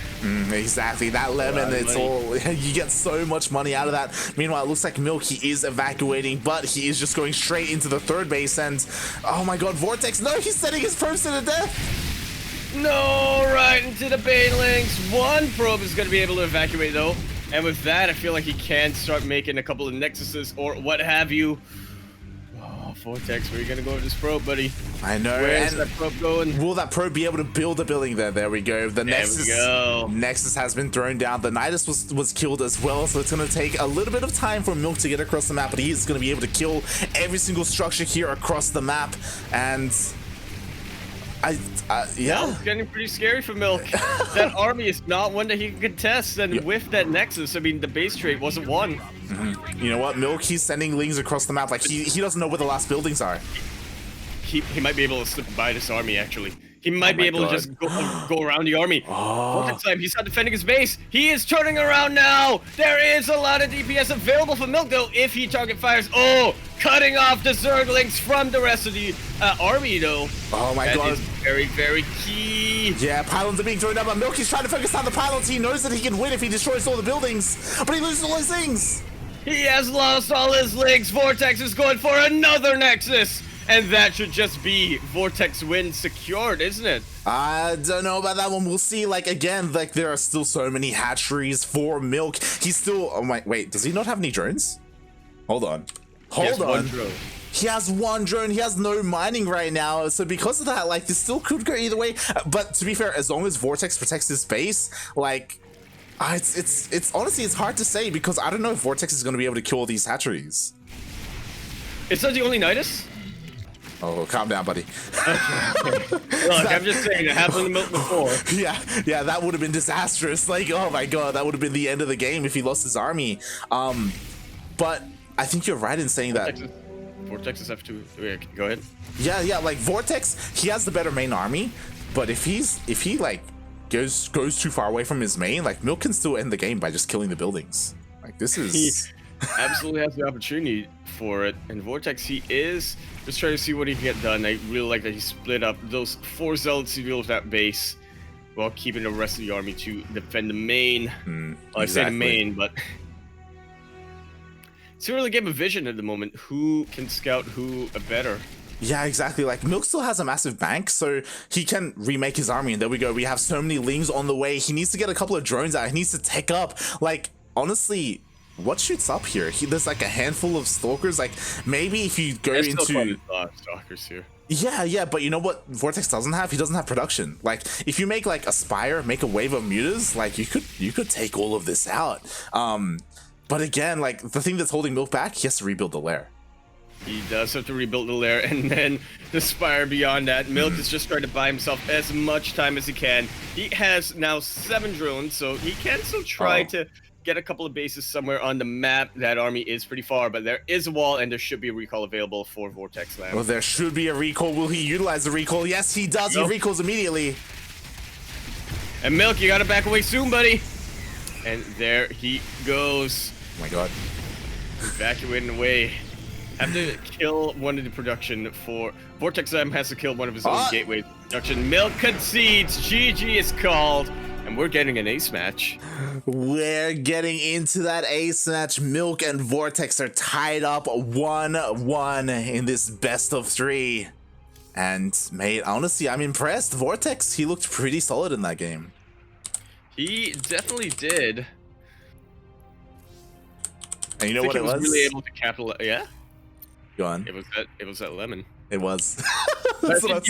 Exactly, that lemon, it's all, you get so much money out of that. Meanwhile, it looks like Milk, he is evacuating, but he is just going straight into the 3rd base, and oh my god, Vortex, no, he's sending his probes to the death. No, right into the banelings. 1 probe is going to be able to evacuate though, and with that, I feel like he can start making a couple of nexuses or what have you. Vortex, where are you gonna go with this probe, buddy? I know. Where's that probe going? Will that probe be able to build a building there? There we go. The Nexus has been thrown down. The Nidus was killed as well, so it's gonna take a little bit of time for Milk to get across the map, but he is gonna be able to kill every single structure here across the map. And yeah, it's getting pretty scary for Milk. That army is not one that he can contest, and with that Nexus, I mean, the base trade wasn't won. You know what, Milk, he's sending lings across the map. Like, he doesn't know where the last buildings are. He might be able to slip by this army, actually. He might be able to just go around the army. Time, he's not defending his base. He is turning around now. There is a lot of DPS available for Milk, though, if he target fires. Oh, cutting off the Zerglings from the rest of the army, though. Oh my god. That is very, very key. Yeah, pylons are being thrown down, but Milk is trying to focus on the pylons. He knows that he can win if he destroys all the buildings, but he loses all his things. He has lost all his links. Vortex is going for another Nexus. And that should just be Vortex win secured, isn't it? I don't know about that one. We'll see. Like, again, like, there are still so many hatcheries for Milk. He's still... Oh my... Wait, does he not have any drones? Hold on. Hold on. One drone. He has one drone. He has no mining right now. So because of that, like, this still could go either way. But to be fair, as long as Vortex protects his base, like, it's honestly, it's hard to say because I don't know if Vortex is going to be able to kill all these hatcheries. Is that the only Nidus? Oh, calm down, buddy. Look, I'm just saying, it happened to Milk before. Yeah, that would have been disastrous. Like, oh my god, that would have been the end of the game if he lost his army. But I think you're right in saying that. Vortex is F2. Yeah, go ahead. Yeah, like Vortex, he has the better main army, but if he like goes too far away from his main, like Milk can still end the game by just killing the buildings. Like this is. He absolutely has the opportunity for it, and Vortex, he is just trying to see what he can get done. I really like that he split up those 4 zealots to deal with that base, while keeping the rest of the army to defend the main. I say the main, but it's really game of vision at the moment. Who can scout who better? Yeah, exactly. Like Milk still has a massive bank, so he can remake his army, and there we go. We have so many lings on the way. He needs to get a couple of drones out. He needs to tech up. Like honestly, what shoots up here? There's like a handful of stalkers. Like maybe if you go into stalkers here. Yeah, but you know what Vortex doesn't have? He doesn't have production. Like if you make like a spire, make a wave of mutas, like you could take all of this out. But again, like the thing that's holding Milk back, he has to rebuild the lair. He does have to rebuild the lair, and then the spire beyond that. Milk is just trying to buy himself as much time as he can. He has now 7 drones, so he can still try to get a couple of bases somewhere on the map. That army is pretty far, but there is a wall, and there should be a recall available for VorteXLamb. Well, there should be a recall. Will he utilize the recall? Yes, he does. He recalls immediately. And Milk, you gotta back away soon, buddy. And there he goes. Oh my god. Evacuating away. Have to kill one of the production for VorteXLamb has to kill one of his own gateways production. Milk concedes. GG is called. And we're getting an ace match. We're getting into that ace match. Milk and Vortex are tied up 1-1 in this best of 3. And mate, honestly, I'm impressed. Vortex, he looked pretty solid in that game. He definitely did. And you know what it was? He was really able to capitalize. Yeah. Go on. It was that lemon. It was. I think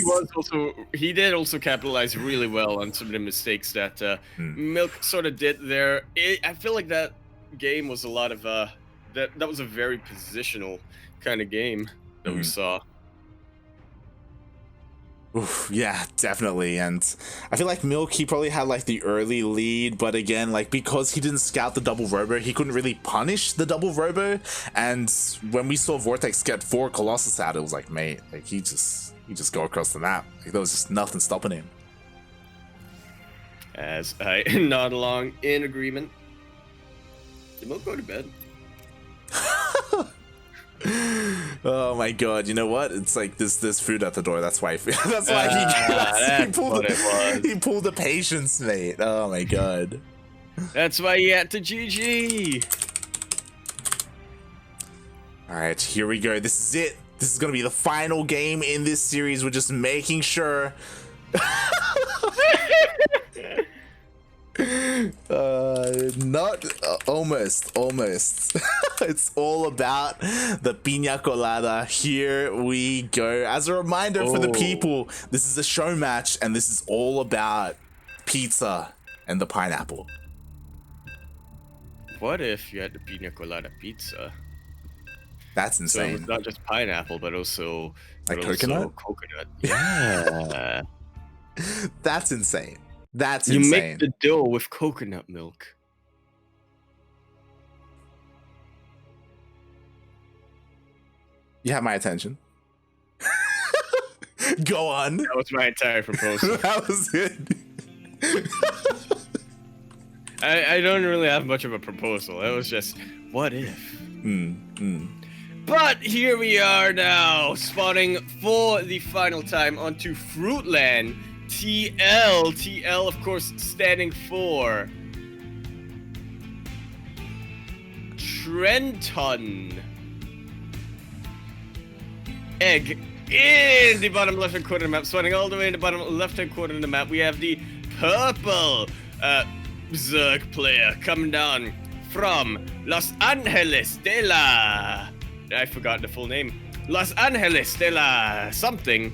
he did also capitalize really well on some of the mistakes that Milk sort of did there. I feel like that game was a lot of that was a very positional kind of game that we saw. Oof, yeah, definitely. And I feel like Milk, he probably had like the early lead, but again, like because he didn't scout the double robo, he couldn't really punish the double robo. And when we saw Vortex get 4 Colossus out, it was like, mate, like he just go across the map. Like there was just nothing stopping him. As I nod along in agreement. Did Milk go to bed? Oh my god, you know what? It's like there's food at the door. That's why he pulled the patience, mate. Oh my god. That's why he had to GG. Alright, here we go. This is it. This is gonna be the final game in this series. We're just making sure. Almost. It's all about the piña colada. Here we go. As a reminder for the people, this is a show match, and this is all about pizza and the pineapple. What if you had the piña colada pizza? That's insane. So it's not just pineapple, but also coconut. Yeah. That's insane. That's you insane. make the dough with coconut milk. You have my attention. Go on. That was my entire proposal. That was it. I don't really have much of a proposal. It was just, what if? But here we are now, spawning for the final time onto Fruitland. TL, of course, standing for Trenton. Egg in the bottom left-hand corner of the map, spawning all the way in the bottom left-hand corner of the map. We have the purple Zerg player coming down from Los Angeles de la I forgot the full name. Los Angeles de la something.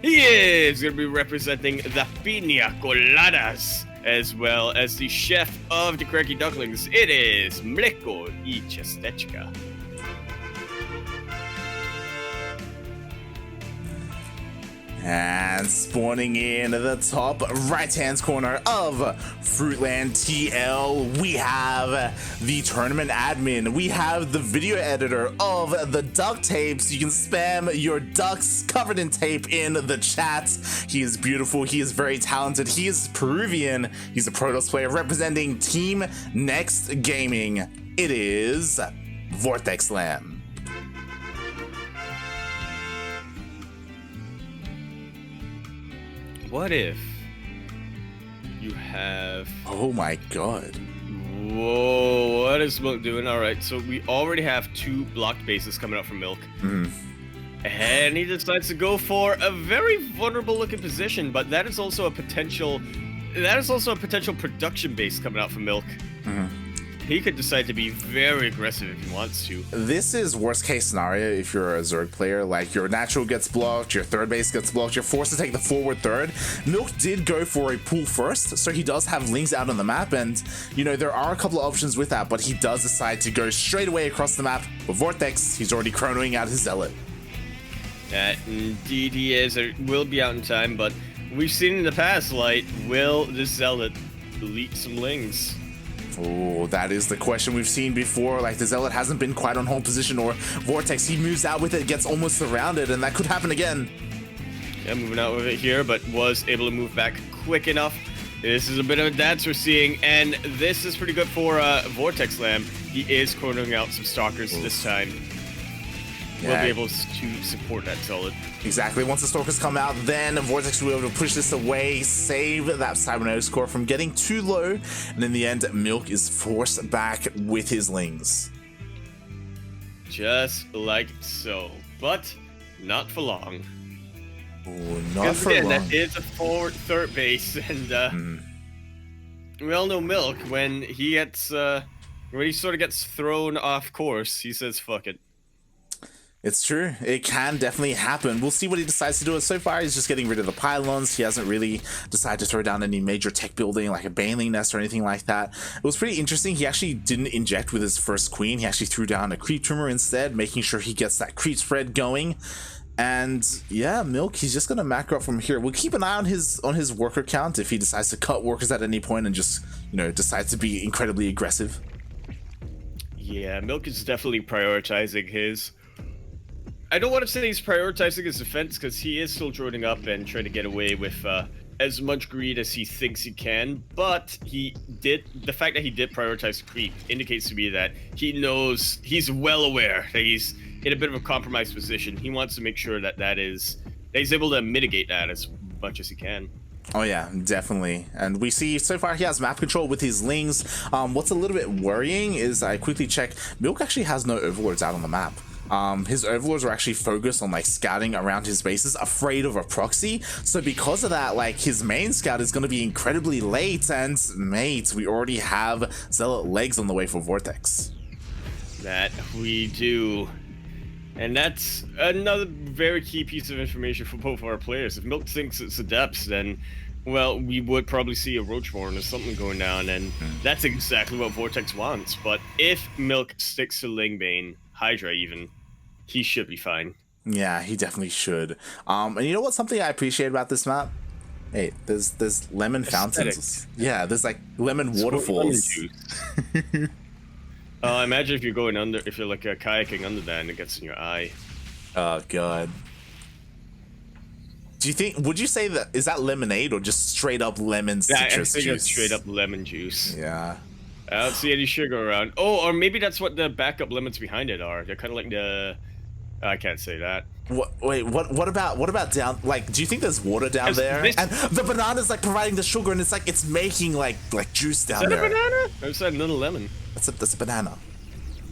He is going to be representing the Piña Coladas, as well as the chef of the CranKy Ducklings. It is Mleko I Ciasteczka. And spawning in the top right-hand corner of Fruitland TL, we have the tournament admin. We have the video editor of the duct tapes. You can spam your ducks covered in tape in the chat. He is beautiful. He is very talented. He is Peruvian. He's a Protoss player representing Team Next Gaming. It is VorteXLamb. What if you have... Oh my god. Whoa, what is Milk doing? Alright, so we already have 2 blocked bases coming up from Milk. And he decides to go for a very vulnerable looking position, but that is also a potential production base coming out from Milk. He could decide to be very aggressive if he wants to. This is worst case scenario if you're a Zerg player. Like, your natural gets blocked, your third base gets blocked, you're forced to take the forward third. Milk did go for a pull first, so he does have Lings out on the map, and, you know, there are a couple of options with that, but he does decide to go straight away across the map. With Vortex, he's already chronoing out his Zealot. Indeed he is. It will be out in time, but we've seen in the past, like, will this Zealot delete some Lings? Oh, that is the question we've seen before. Like, the Zealot hasn't been quite on hold position, or Vortex, he moves out with it, gets almost surrounded, and that could happen again. Yeah, moving out with it here, but was able to move back quick enough. This is a bit of a dance we're seeing, and this is pretty good for VorteXLamb. He is chronoing out some Stalkers this time. Yeah. We'll be able to support that Zealot. Exactly. Once the Stalkers come out, then Vortex will be able to push this away, save that Cybernetics core from getting too low, and in the end, Milk is forced back with his Lings. Just like so, but not for long. Oh, not for long. That is a forward third base, and we all know Milk, when he gets when he sort of gets thrown off course, he says fuck it. It's true. It can definitely happen. We'll see what he decides to do. So far, he's just getting rid of the pylons. He hasn't really decided to throw down any major tech building like a Baneling nest or anything like that. It was pretty interesting. He actually didn't inject with his first queen. He actually threw down a creep trimmer instead, making sure he gets that creep spread going. And yeah, Milk, he's just gonna macro up from here. We'll keep an eye on his worker count if he decides to cut workers at any point and just, you know, decides to be incredibly aggressive. Yeah, Milk is definitely prioritizing his... I don't want to say he's prioritizing his defense, because he is still droning up and trying to get away with as much greed as he thinks he can, but the fact that he did prioritize the creep indicates to me that he knows, he's well aware that he's in a bit of a compromised position. He wants to make sure that he's able to mitigate that as much as he can. Oh yeah, definitely. And we see so far he has map control with his Lings. What's a little bit worrying is I quickly check, Milk actually has no overlords out on the map. His overlords are actually focused on like scouting around his bases, afraid of a proxy. So because of that, like, his main scout is going to be incredibly late, and mate, we already have Zealot legs on the way for Vortex. That we do. And that's another very key piece of information for both our players. If Milk thinks it's Adepts, then, well, we would probably see a Roachborn or something going down, and that's exactly what Vortex wants. But if Milk sticks to Lingbane, Hydra even, he should be fine. Yeah, he definitely should. And you know what? Something I appreciate about this map? Hey, there's lemon fountains. Yeah, there's like lemon waterfalls. Imagine if you're going under, if you're like kayaking under that and it gets in your eye. Oh god. Do you think? Would you say that is that lemonade or just straight up lemon citrus juice? I think it's straight up lemon juice. Yeah. I don't see any sugar around. Oh, or maybe that's what the backup lemons behind it are. They're kind of like the... I can't say that. What? Wait. What about down? Like, do you think there's water down there? And the banana's like providing the sugar, and it's making like juice down there. Is that a banana? Or is that another lemon? That's a banana.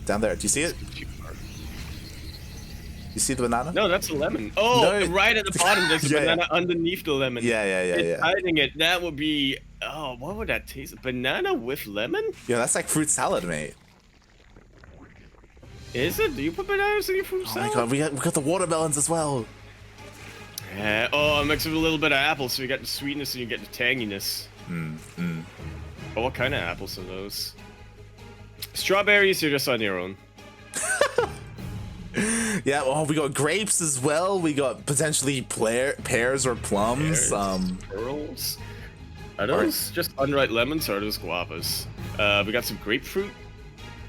Down there. Do you see it? You see the banana? No, that's a lemon. Oh, no. Right at the bottom, there's a banana yeah. underneath the lemon. Yeah. It's hiding it. That would be... Oh, what would that taste? Banana with lemon? Yeah, that's like fruit salad, mate. Is it? Do you put bananas in your fruit Oh salad? my god, we got the watermelons as well. Oh, mix it with a little bit of apple, so you get the sweetness and you get the tanginess. Oh, what kind of apples are those? Strawberries, you're just on your own. Yeah, oh, we got grapes as well. We got potentially pears or plums. Pearls. Are those just unripe lemons or are those guavas? We got some grapefruit.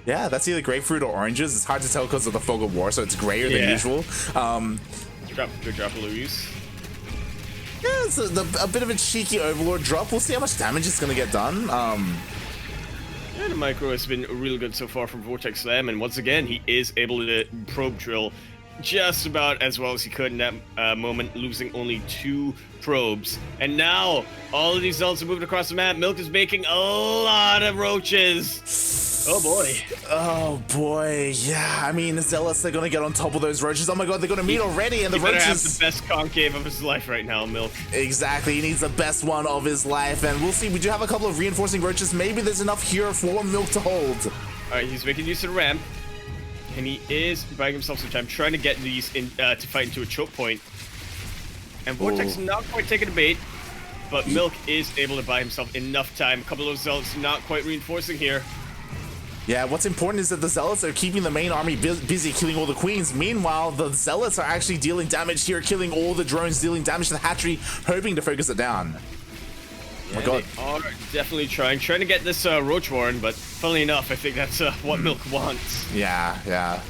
Yeah, that's either grapefruit or oranges. It's hard to tell because of the fog of war, so it's grayer than usual. Drop a Louise. Yeah, it's a bit of a cheeky Overlord drop. We'll see how much damage it's going to get done. Yeah, the micro has been really good so far from VorteXLamb, and once again, he is able to probe drill just about as well as he could in that moment, losing only 2 probes. And now, all of these zealots are moving across the map. Milk is making a lot of roaches. Oh boy. Oh boy, yeah. I mean, the zealots, they're gonna get on top of those roaches. Oh my god, they're gonna meet already, and the roaches have the best concave of his life right now, Milk. Exactly, he needs the best one of his life, and we'll see. We do have a couple of reinforcing roaches. Maybe there's enough here for Milk to hold. All right, he's making use of the ramp, and he is buying himself some time, trying to get these in to fight into a choke point. And Vortex not quite taking the bait, but Milk is able to buy himself enough time. A couple of zealots not quite reinforcing here. Yeah, what's important is that the zealots are keeping the main army busy killing all the queens. Meanwhile, the zealots are actually dealing damage here, killing all the drones, dealing damage to the hatchery, hoping to focus it down. Oh my god. They are definitely trying to get this roach warren, but funnily enough, I think that's what Milk wants. Yeah.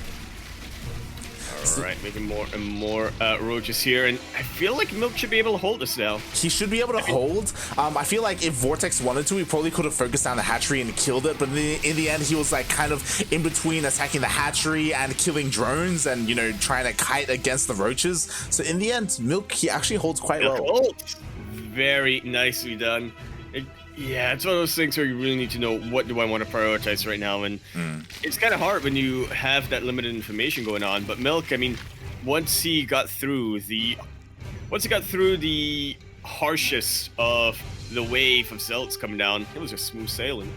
Alright, making more and more roaches here, and I feel like Milk should be able to hold this now. He should be able to hold. I feel like if Vortex wanted to, he probably could have focused down the hatchery and killed it, but in the end, he was like kind of in between attacking the hatchery and killing drones and, you know, trying to kite against the roaches. So in the end, Milk, he actually holds quite well. Very nicely done. Yeah, it's one of those things where you really need to know what do I want to prioritize right now, and it's kind of hard when you have that limited information going on. But Milk, I mean, once he got through the harshest of the wave of zealots coming down, it was just smooth sailing.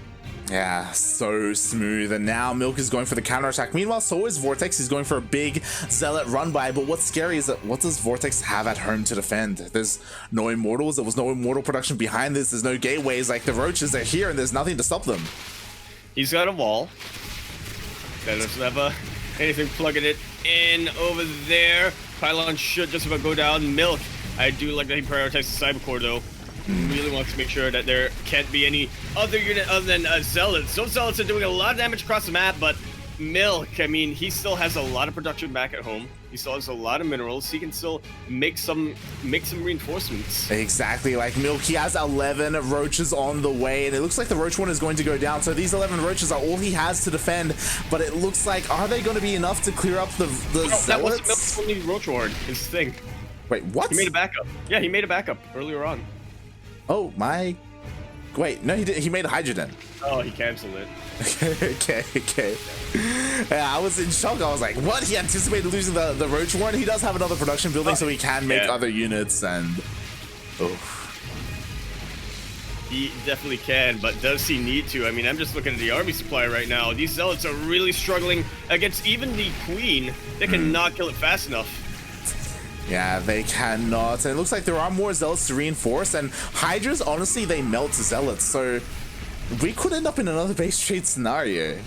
Yeah, so smooth. And now Milk is going for the counterattack. Meanwhile, so is Vortex. He's going for a big zealot run by. But what's scary is that what does Vortex have at home to defend? There's no immortals. There was no immortal production behind this. There's no gateways. Like, the roaches are here and there's nothing to stop them. He's got a wall. That doesn't have anything plugging it in over there. Pylon should just about go down. Milk, I do like that he prioritized the Cyber Core though. Really wants to make sure that there can't be any other unit other than zealots. Those zealots are doing a lot of damage across the map, but Milk, I mean, he still has a lot of production back at home. He still has a lot of minerals. He can still make some reinforcements. Exactly, like Milk, he has 11 roaches on the way, and it looks like the roach one is going to go down. So these 11 roaches are all he has to defend, but it looks like, are they going to be enough to clear up the zealots? That wasn't Milk's only roach warren, is the thing. Wait, what? He made a backup. Yeah, he made a backup earlier on. Oh my! Wait, no, he did. He made a hydrogen. Oh, he canceled it. Okay. Yeah, I was in shock. I was like, "What?" He anticipated losing the roach warren. He does have another production building, so he can make other units. And he definitely can, but does he need to? I mean, I'm just looking at the army supply right now. These zealots are really struggling against even the queen. They cannot kill it fast enough. Yeah, they cannot. And it looks like there are more zealots to reinforce, and hydras, honestly, they melt zealots, so we could end up in another base trade scenario.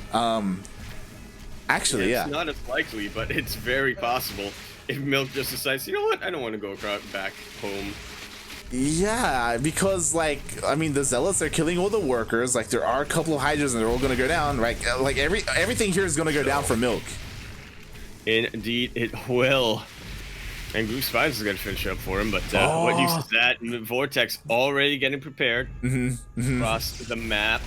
Actually, it's not as likely, but it's very possible if Milk just decides, you know what, I don't want to go back home. Yeah, because, like, I mean, the zealots are killing all the workers. Like, there are a couple of hydras, and they're all going to go down. Right? Like, everything here is going to go down for Milk. Indeed, it will. And Goose 5 is going to finish up for him, but what use is that? Vortex already getting prepared across the map.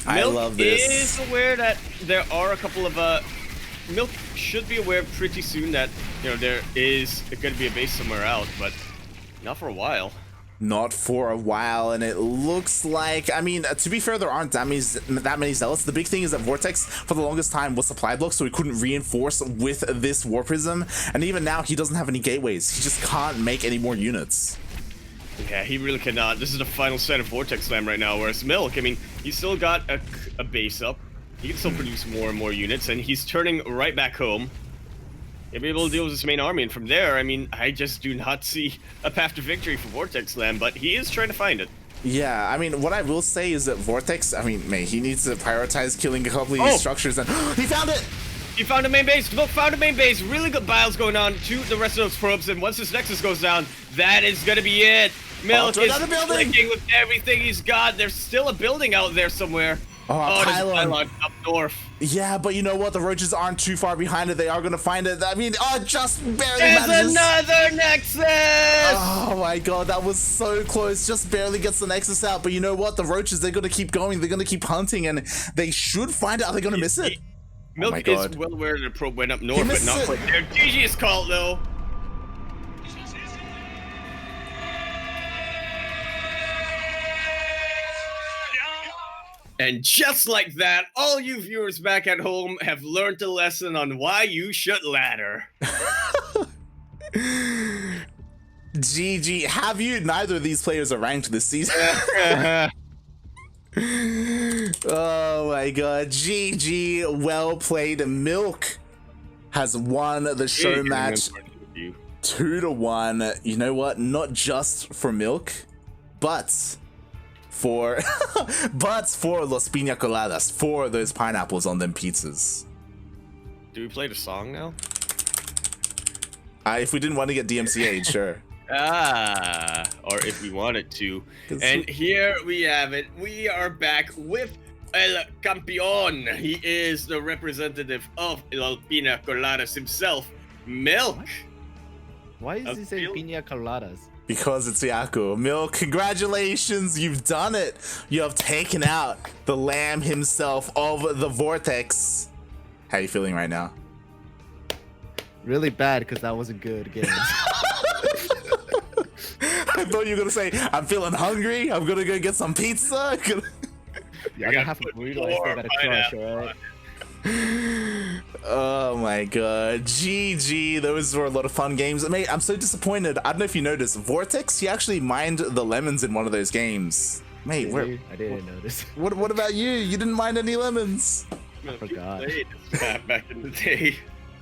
I love this. Is aware that there are a couple of Milk should be aware pretty soon that, you know, there is going to be a base somewhere out, but not for a while. Not for a while, and it looks like, I mean, to be fair, there aren't that many zealots. The big thing is that Vortex, for the longest time, was supply blocked, so he couldn't reinforce with this War Prism, and even now, he doesn't have any gateways. He just can't make any more units. Yeah, he really cannot. This is the final set of VorteXLamb right now, whereas Milk, I mean, he's still got a base up. He can still produce more and more units, and he's turning right back home. He'll be able to deal with his main army, and from there, I mean, I just do not see a path to victory for VorteXLamb, but he is trying to find it. Yeah, I mean, what I will say is that Vortex, I mean, man, he needs to prioritize killing a couple of these structures, and he found it! He found a main base. Milk found a main base. Really good biles going on to the rest of those probes, and once this Nexus goes down, that is going to be it. Milk is clicking with everything he's got. There's still a building out there somewhere. Oh, there's a pylon up north. Yeah, but you know what? The roaches aren't too far behind it. They are going to find it. I mean, just barely There's manages. another Nexus! Oh my god, that was so close. Just barely gets the Nexus out. But you know what? The roaches, they're going to keep going. They're going to keep hunting, and they should find it. Are they going to miss it? Milk is well aware the probe went up north, but not quite there. GG is called, though. And just like that, all you viewers back at home have learned a lesson on why you should ladder. GG. Have you? Neither of these players are ranked this season. Oh my god. GG. Well played. Milk has won the show match 2-1. You know what? Not just for Milk, but for Los Piña Coladas, for those pineapples on them pizzas. Do we play the song now? If we didn't want to get DMCA'd, sure. Or if we wanted to. And here we have it. We are back with El Campeón. He is the representative of El Piña Coladas himself, Milk. Why is he saying Piña Coladas? Because it's Yaku. Milk, congratulations, you've done it. You have taken out the lamb himself of the Vortex. How are you feeling right now? Really bad, because that was a good game. I thought you were gonna say, I'm feeling hungry, I'm gonna go get some pizza. Yeah, I got half a burrito, I still gotta crush, alright? Oh my god, GG, those were a lot of fun games. Mate, I'm so disappointed. I don't know if you noticed, Vortex, he actually mined the lemons in one of those games. Mate, where? I didn't notice. What about you? You didn't mind any lemons? I forgot. Back in the day.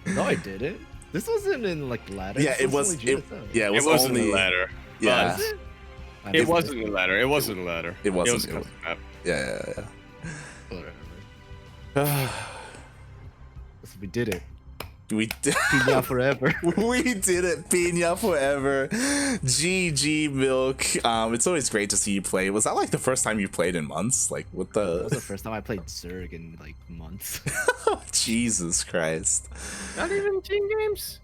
No, I didn't. This wasn't in like ladder. Yeah, it was. It was only only ladder. Yeah, It wasn't a ladder. It wasn't a ladder. It wasn't. It was yeah. Whatever. We did it. We did. Piña forever. We did it. Piña forever. GG Milk. It's always great to see you play. Was that like the first time you played in months? Like what the? That was the first time I played Zerg in like months. Jesus Christ. Not even team games.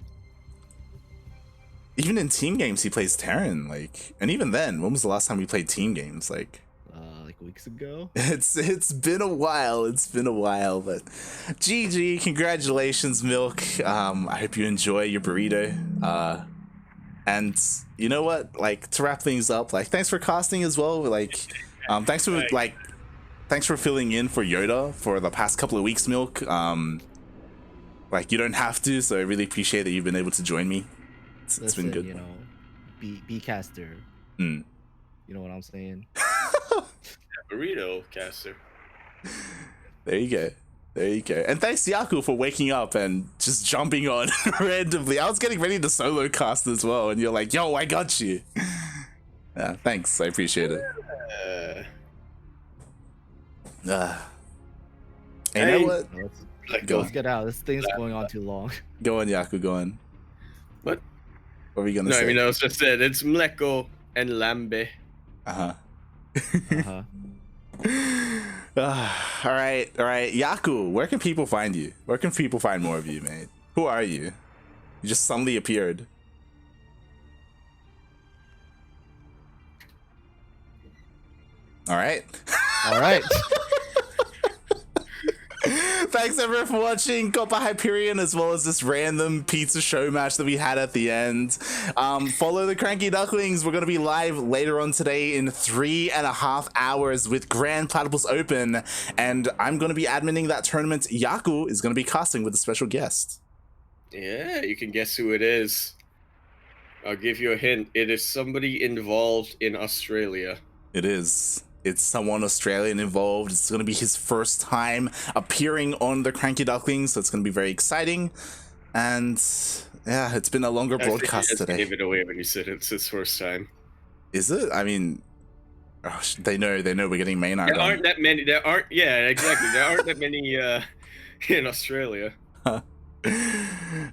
Even in team games, he plays Terran. Like, and even then, when was the last time we played team games? Like weeks ago. It's been a while. It's been a while, but GG, congratulations, Milk. I hope you enjoy your burrito. And you know what? Like, to wrap things up, like, thanks for casting as well. Like, thanks for filling in for Yoda for the past couple of weeks, Milk. Like, you don't have to, so I really appreciate that you've been able to join me. It's been good. You know, B caster. Mm. You know what I'm saying? Burrito caster. There you go. There you go. And thanks Yaku for waking up and just jumping on randomly. I was getting ready to solo cast as well, and you're like, yo, I got you. Yeah, thanks. I appreciate it. You know what? Let's get out. This thing's going on too long. Go on, Yaku, go on. What? What were you gonna say? I mean, I was just said it's Mleko and Lambe. Uh-huh. All right. Yaku, where can people find you? Where can people find more of you, mate? Who are you? You just suddenly appeared. All right. Thanks everyone for watching Copa Hyperion, as well as this random pizza show match that we had at the end. Follow the CranKy Ducklings. We're going to be live later on today in 3.5 hours with Grand Platypus Open, and I'm going to be adminning that tournament. Yaku is going to be casting with a special guest. Yeah, you can guess who it is. I'll give you a hint. It is somebody involved in Australia. It is. it's someone Australian involved. It's going to be his first time appearing on the CranKy Ducklings, so it's going to be very exciting. And yeah, it's been a longer broadcast today. Gave it away when you said it's his first time. Is it? I mean, they know we're getting Maynard. There aren't that many. There aren't. Yeah, exactly. There aren't that many in Australia.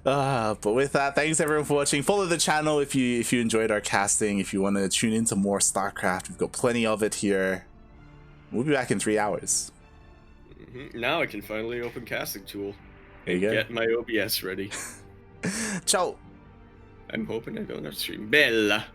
But with that, thanks everyone for watching. Follow the channel if you enjoyed our casting. If you want to tune into more StarCraft, we've got plenty of it here. We'll be back in 3 hours. Now I can finally open casting tool. There you go. Get my OBS ready. Ciao. I'm hoping I don't have to stream. Bella.